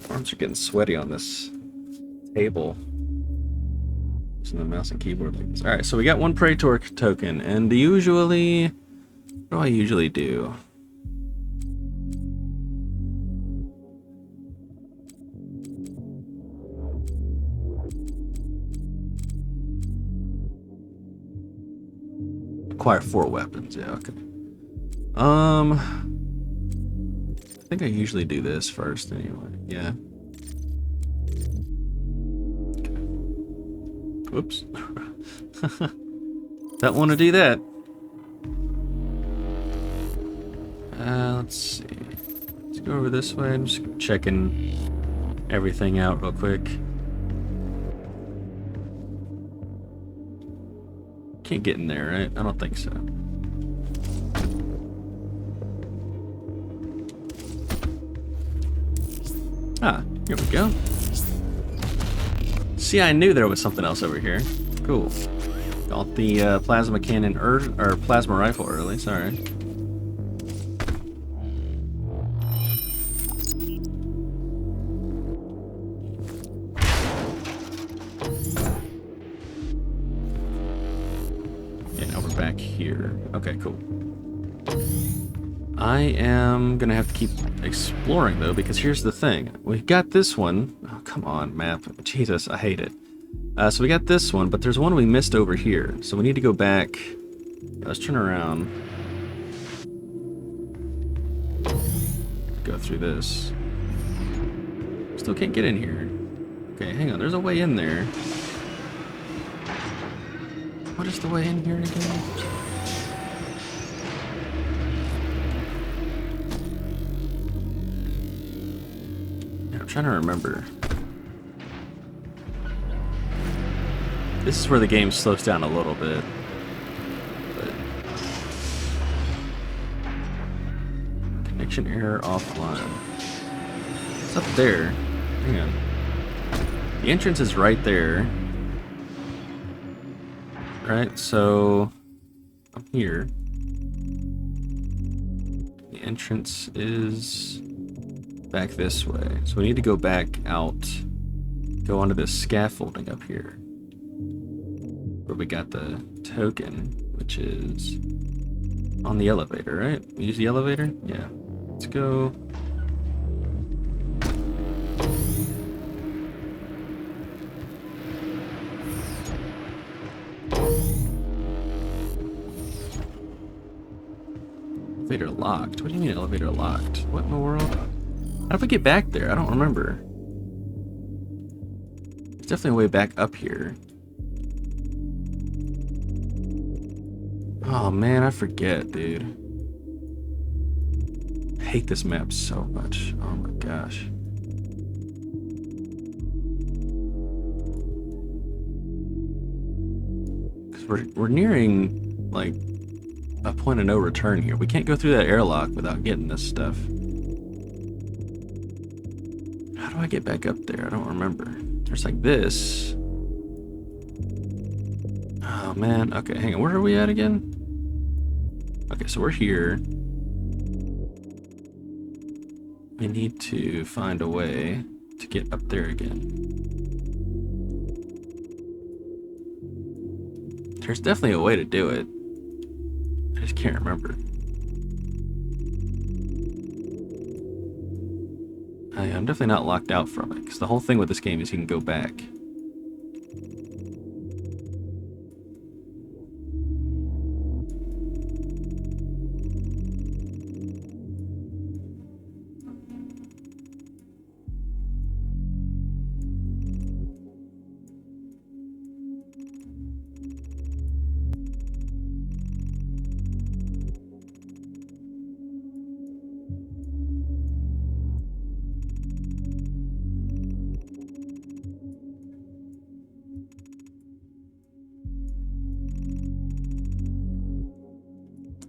Arms are getting sweaty on this table. Using the mouse and keyboard like this. Alright, so we got one Praetor token, and usually... What do I usually do? Acquire 4 weapons, yeah, okay. I think I usually do this first anyway, yeah. Okay. Whoops. Don't want to do that. Let's see. Let's go over this way. I'm just checking everything out real quick. Can't get in there, right? I don't think so. Ah, here we go. See, I knew there was something else over here. Cool. Got the plasma cannon or plasma rifle early. Sorry. Yeah, now we're back here. Okay, cool. I am gonna have to keep exploring though, because here's the thing. We got this one. Oh, come on, map. Jesus, I hate it. So we got this one, but there's one we missed over here. So we need to go back. Let's turn around. Go through this. Still can't get in here. Okay, hang on. There's a way in there. What is the way in here again? Yeah, I'm trying to remember. This is where the game slows down a little bit. But connection error offline. It's up there. Hang on. The entrance is right there. Right, so I'm here. The entrance is back this way. So we need to go back out. Go onto this scaffolding up here. Where we got the token, which is on the elevator, right? We use the elevator? Yeah. Let's go. Elevator locked? What do you mean elevator locked? What in the world? How do we get back there? I don't remember. There's definitely a way back up here. Oh man, I forget, dude. I hate this map so much. Oh my gosh. Because we're nearing, like, a point of no return here. We can't go through that airlock without getting this stuff. How do I get back up there? I don't remember. There's like this. Oh man, okay, hang on. Where are we at again? Okay, so we're here. We need to find a way to get up there again. There's definitely a way to do it. I just can't remember. I'm definitely not locked out from it, because the whole thing with this game is you can go back.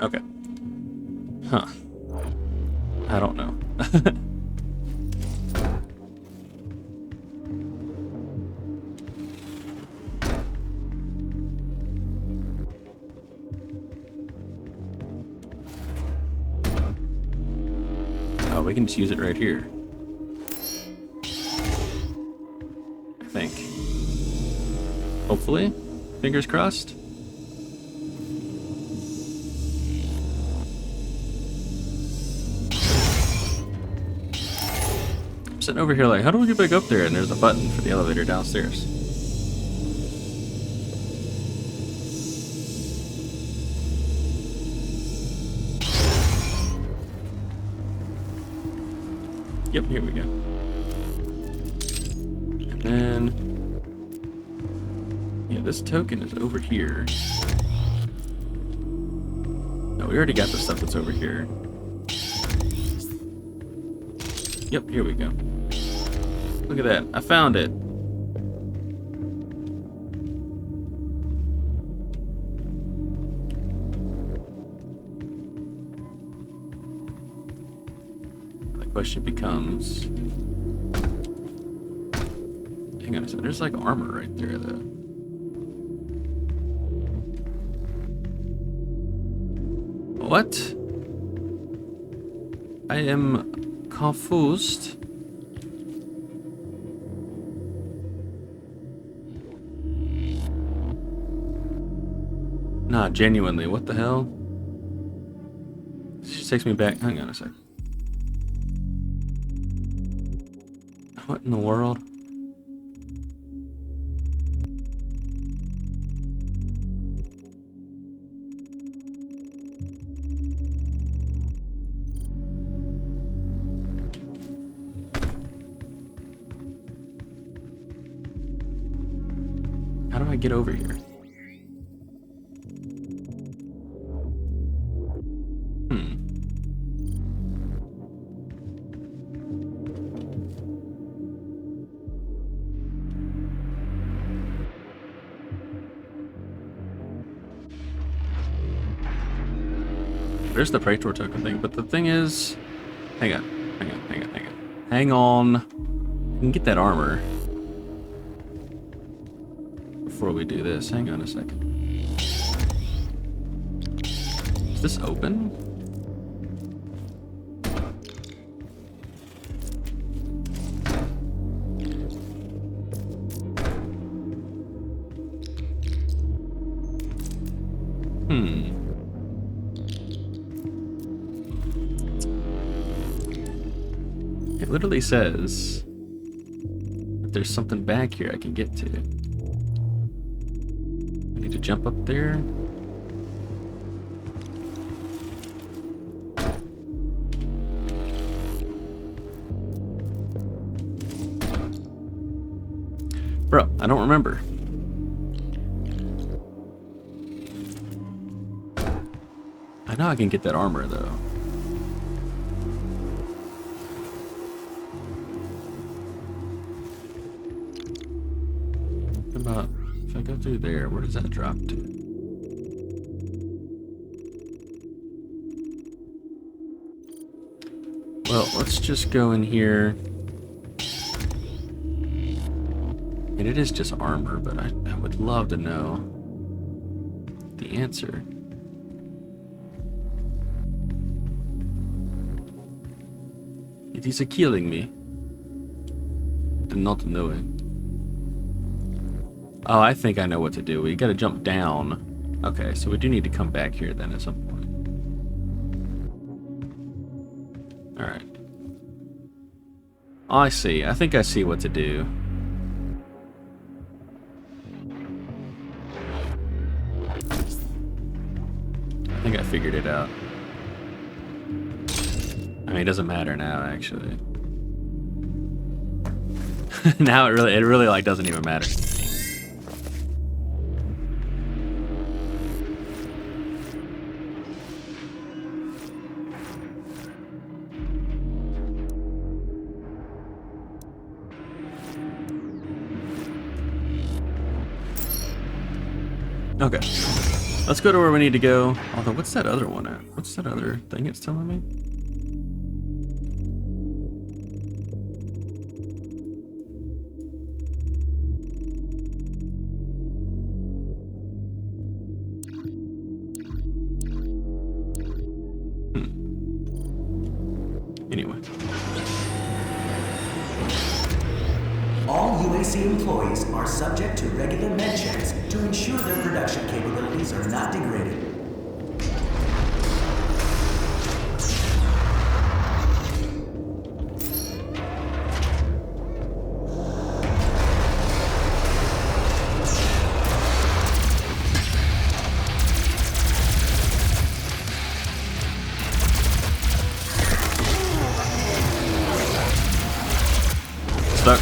Okay. Huh. I don't know. Oh, we can just use it right here. I think. Hopefully. Fingers crossed. Sitting over here like, how do we get back up there? And there's a button for the elevator downstairs. Yep, here we go. And then, yeah, this token is over here. No, we already got the stuff that's over here. Yep, here we go. Look at that. I found it. The question becomes... Hang on a second. There's like armor right there, though. What? I am confused. Nah, genuinely, what the hell? This just takes me back. Hang on a sec. What in the world? How do I get over here? There's the Praetor token thing, but the thing is... Hang on. Hang on. We can get that armor. Before we do this, hang on a second. Is this open? It literally says that there's something back here I can get to. I need to jump up there. Bro, I don't remember. I know I can get that armor though. About if I go through there, where does that drop to? Well, let's just go in here. And it is just armor, but I would love to know the answer. It is killing me. The not knowing. Oh, I think I know what to do. We gotta jump down. Okay, so we do need to come back here then at some point. Alright. Oh, I see. I think I see what to do. I think I figured it out. I mean, it doesn't matter now, actually. Now it really like doesn't even matter. Okay, let's go to where we need to go. Although, what's that other one at? What's that other thing it's telling me? Anyway. All UAC employees are subject to regular med checks to ensure their production capabilities are not degraded. Stuck.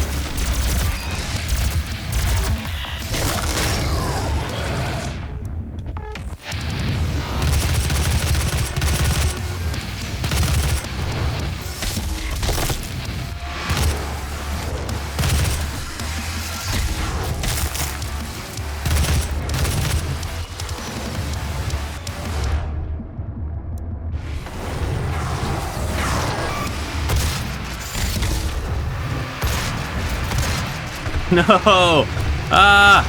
No! Ah!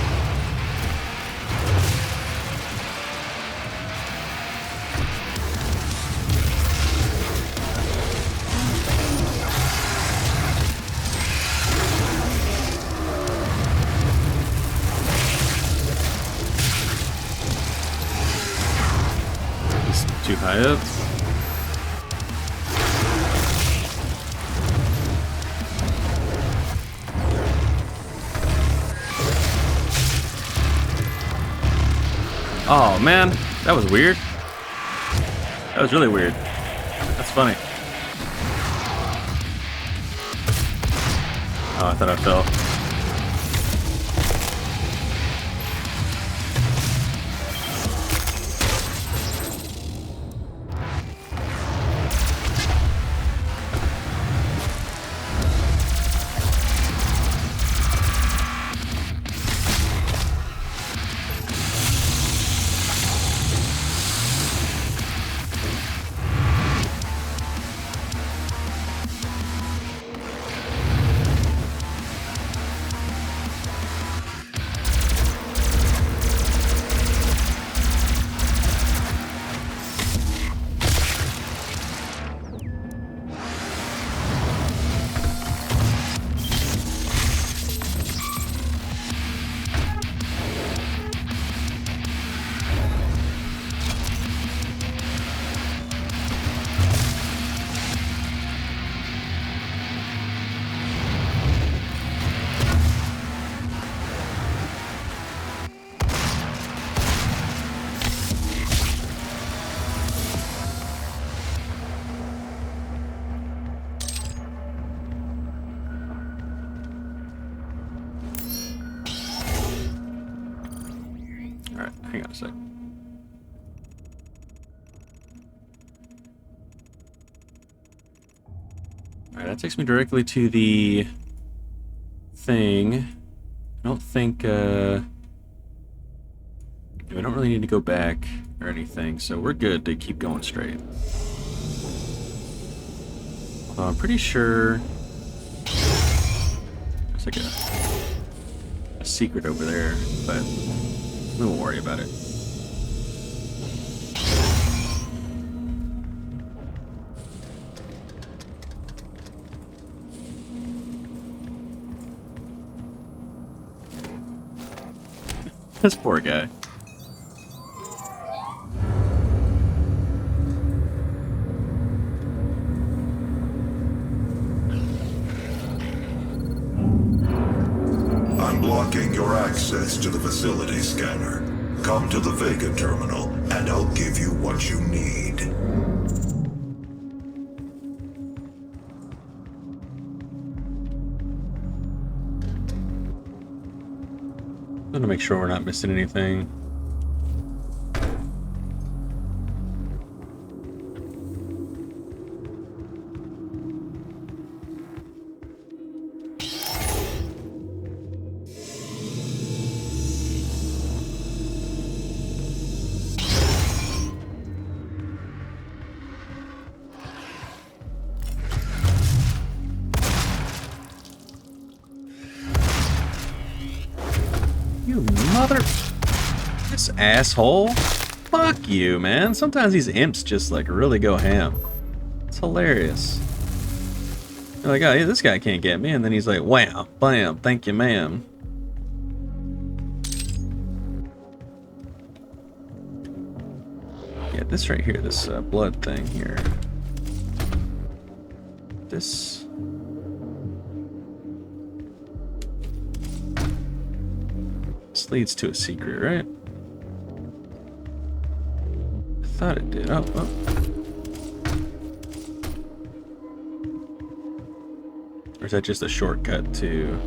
high up. Oh man, that was weird. That was really weird. That's funny. Oh, I thought I fell. Alright, hang on a sec. Alright, that takes me directly to the thing. I don't think, we don't really need to go back or anything, so we're good to keep going straight. Although I'm pretty sure there's like a secret over there, but we won't worry about it. This poor guy. I'm blocking your access to the facility scanner. Come to the Vega terminal, and I'll give you what you need. I'm gonna make sure we're not missing anything. You mother... This asshole. Fuck you, man. Sometimes these imps just, like, really go ham. It's hilarious. You're like, oh, yeah, this guy can't get me. And then he's like, wham, bam, thank you, ma'am. Yeah, this right here, this blood thing here. This... This leads to a secret, right? I thought it did. Oh, oh. Or is that just a shortcut to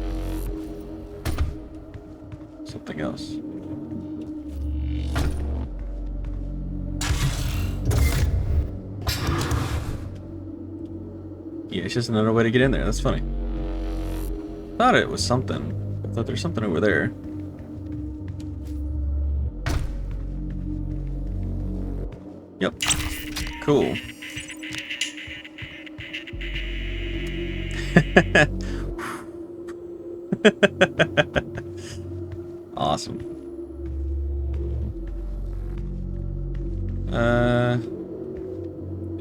something else? Yeah, it's just another way to get in there. That's funny. Thought it was something. I thought there's something over there. Yep. Cool. Awesome. It'd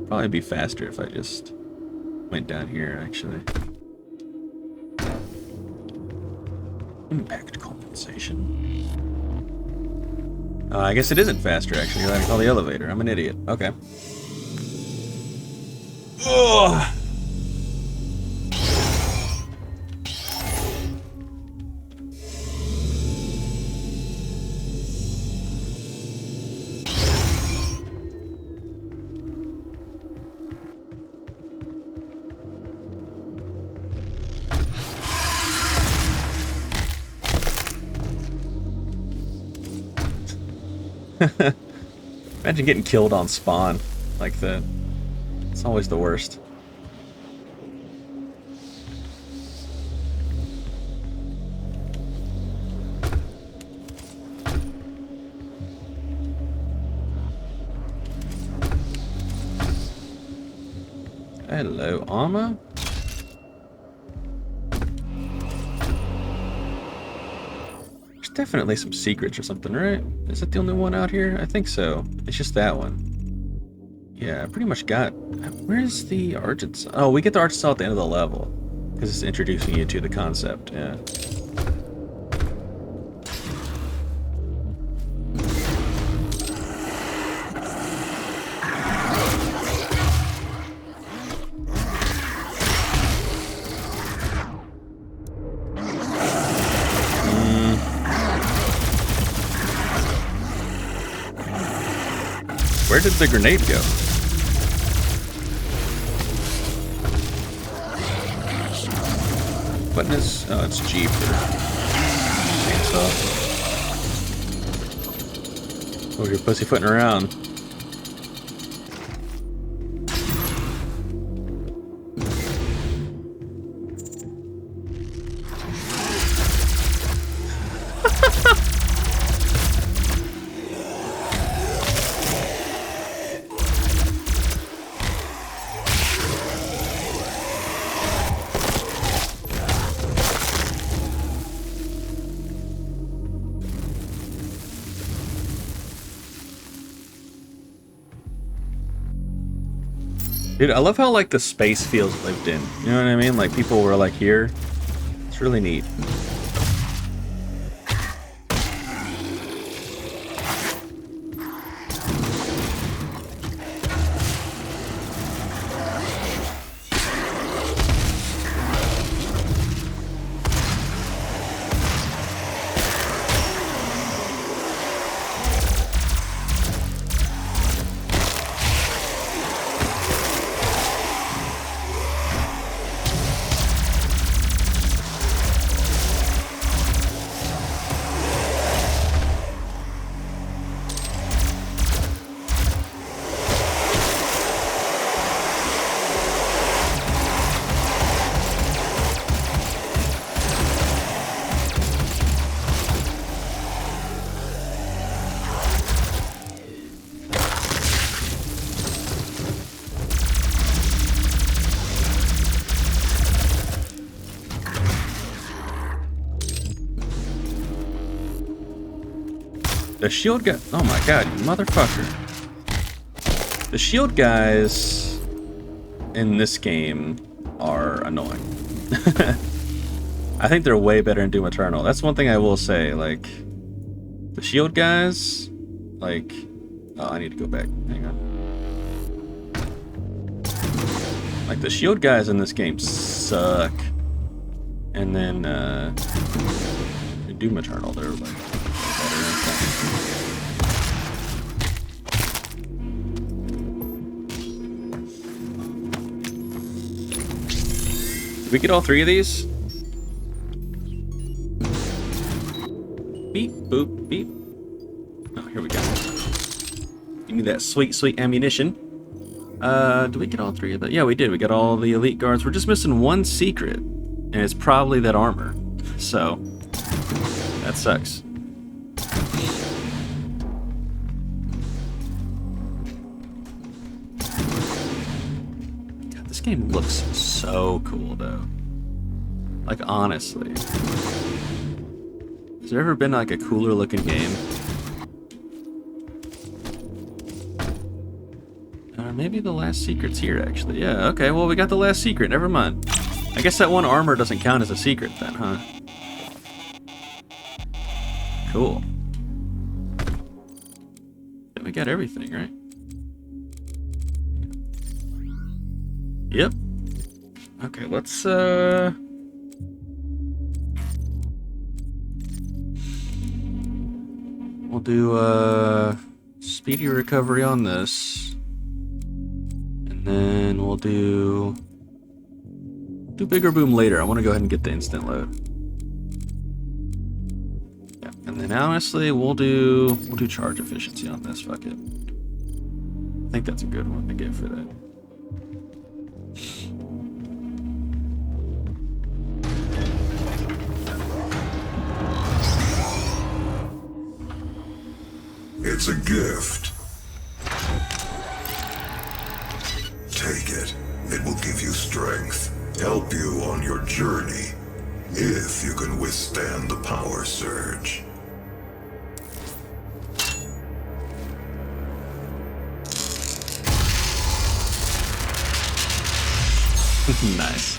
probably be faster if I just went down here, actually. Impact compensation. I guess it isn't faster, actually. I call the elevator. I'm an idiot. Okay. Ugh. Imagine getting killed on spawn like that. It's always the worst. Hello, armor. Definitely some secrets or something, right? Is that the only one out here? I think so. It's just that one. Yeah, I pretty much got... Where's the Argent... Oh, we get the Argent Cell at the end of the level. Because it's introducing you to the concept, yeah. Where did the grenade go? Button is... Oh, it's G for chainsaw. Oh, you're pussyfooting around. Dude, I love how, like, the space feels lived in. You know what I mean? Like, people were, like, here. It's really neat. The shield guy... Oh my god, you motherfucker. The shield guys in this game are annoying. I think they're way better in Doom Eternal. That's one thing I will say. Like, the shield guys, like... Oh, I need to go back. Hang on. Like, the shield guys in this game suck. And then, in Doom Eternal, they're, like... Did we get all three of these? Beep, boop, beep. Oh, here we go. Give me that sweet, sweet ammunition. Did we get all three of that? Yeah, we did. We got all the elite guards. We're just missing one secret, and it's probably that armor. So, that sucks. This game looks so cool, though. Like, honestly. Has there ever been, like, a cooler looking game? Maybe the last secret's here, actually. Yeah, okay, well, we got the last secret. Never mind. I guess that one armor doesn't count as a secret, then, huh? Cool. We got everything, right? Yep. Okay, let's we'll do speedy recovery on this. And then we'll do bigger boom later. I want to go ahead and get the instant load. Yeah, and then honestly, we'll do charge efficiency on this. Fuck it. I think that's a good one to get for that. It's a gift. Take it. It will give you strength, help you on your journey, if you can withstand the power surge. Nice.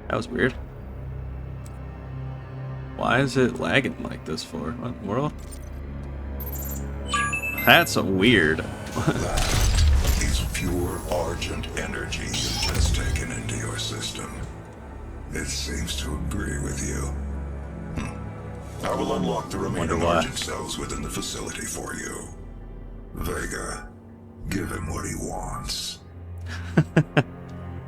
That was weird. Why is it lagging like this for? What in the world? That's a weird. That is pure Argent energy you've just taken into your system. It seems to agree with you. I will unlock the remaining Argent cells within the facility for you. Vega, give him what he wants.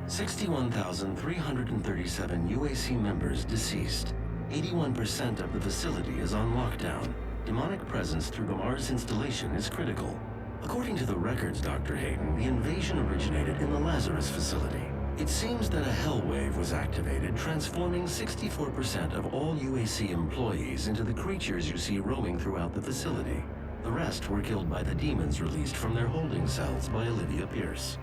61,337 UAC members deceased. 81% of the facility is on lockdown. Demonic presence through the Mars installation is critical. According to the records, Dr. Hayden, the invasion originated in the Lazarus facility. It seems that a hell wave was activated, transforming 64% of all UAC employees into the creatures you see roaming throughout the facility. The rest were killed by the demons released from their holding cells by Olivia Pierce.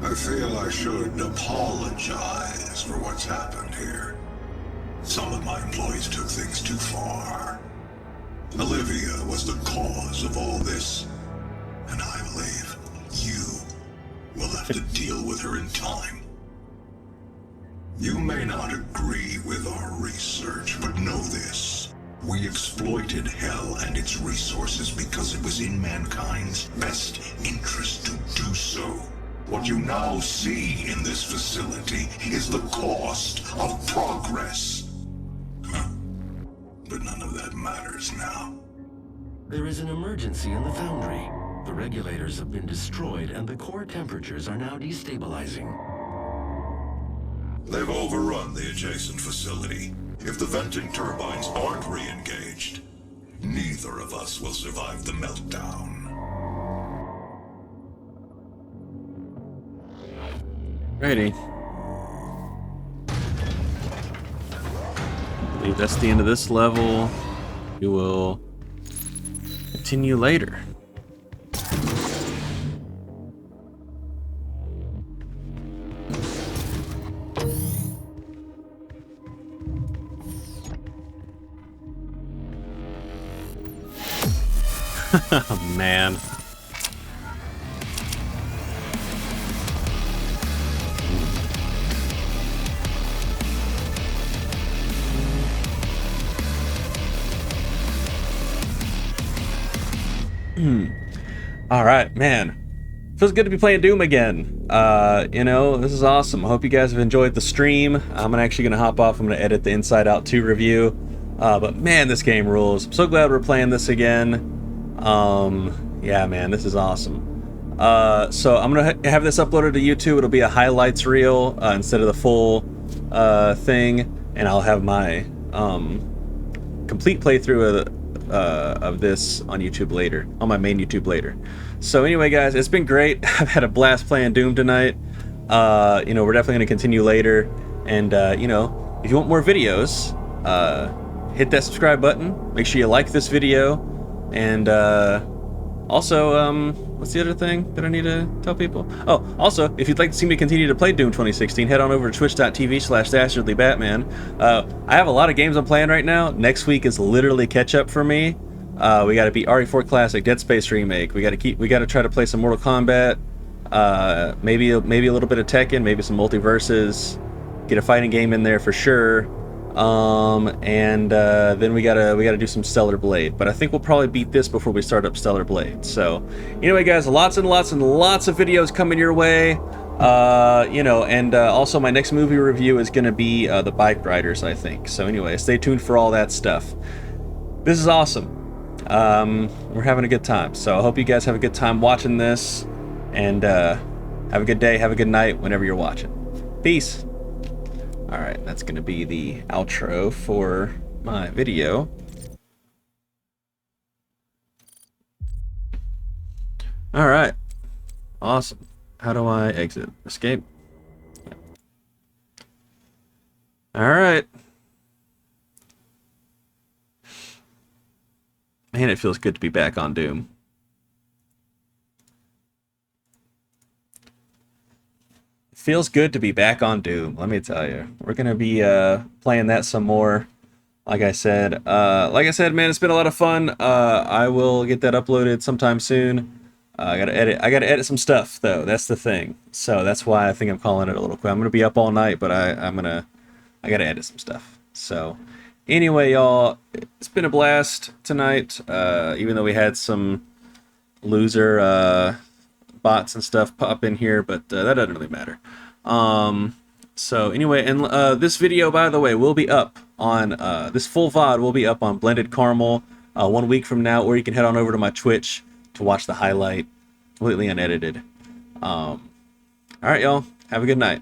I feel I should apologize for what's happened here. Some of my employees took things too far. Olivia was the cause of all this, and I believe you will have to deal with her in time. You may not agree with our research, but know this. We exploited Hell and its resources because it was in mankind's best interest to do so. What you now see in this facility is the cost of progress. But none of that matters now. There is an emergency in the foundry. The regulators have been destroyed and the core temperatures are now destabilizing. They've overrun the adjacent facility. If the venting turbines aren't re-engaged, neither of us will survive the meltdown. Righty. I believe that's the end of this level. We will continue later. Oh, man. All right, man. Feels good to be playing Doom again. You know, this is awesome. I hope you guys have enjoyed the stream. I'm actually going to hop off. I'm going to edit the Inside Out 2 review. But man, this game rules. I'm so glad we're playing this again. Yeah, man, this is awesome. So I'm going to have this uploaded to YouTube. It'll be a highlights reel instead of the full thing. And I'll have my complete playthrough of this on YouTube later, on my main YouTube later. So anyway, guys, it's been great. I've had a blast playing Doom tonight. You know, we're definitely going to continue later. And, you know, if you want more videos, hit that subscribe button. Make sure you like this video. And also, what's the other thing that I need to tell people? Oh, also, if you'd like to see me continue to play Doom 2016, head on over to twitch.tv/dastardlybatman. I have a lot of games I'm playing right now. Next week is literally catch up for me. We got to beat RE4 Classic, Dead Space Remake. We got to try to play some Mortal Kombat. Maybe a little bit of Tekken, maybe some Multiverses. Get a fighting game in there for sure. And then we gotta do some Stellar Blade, but I think we'll probably beat this before we start up Stellar Blade. So anyway, guys, lots and lots and lots of videos coming your way. You know, and also my next movie review is gonna be The Bike Riders, I think. So anyway, stay tuned for all that stuff. This is awesome. We're having a good time, so I hope you guys have a good time watching this, and have a good day, have a good night whenever you're watching. Peace. Alright, that's going to be the outro for my video. Alright. Awesome. How do I exit? Escape? Alright. Man, it feels good to be back on Doom. Feels good to be back on Doom, let me tell you. We're gonna be playing that some more. Like I said, man, it's been a lot of fun. I will get that uploaded sometime soon. I gotta edit some stuff though. That's the thing. So that's why I think I'm calling it a little quick. I'm gonna be up all night, but I gotta edit some stuff. So anyway, y'all, it's been a blast tonight. Even though we had some loser bots and stuff pop in here, but that doesn't really matter. So anyway, and this video, by the way, will be up on this full VOD will be up on Blended Caramel 1 week from now, or you can head on over to my Twitch to watch the highlight completely unedited. All right, y'all, have a good night.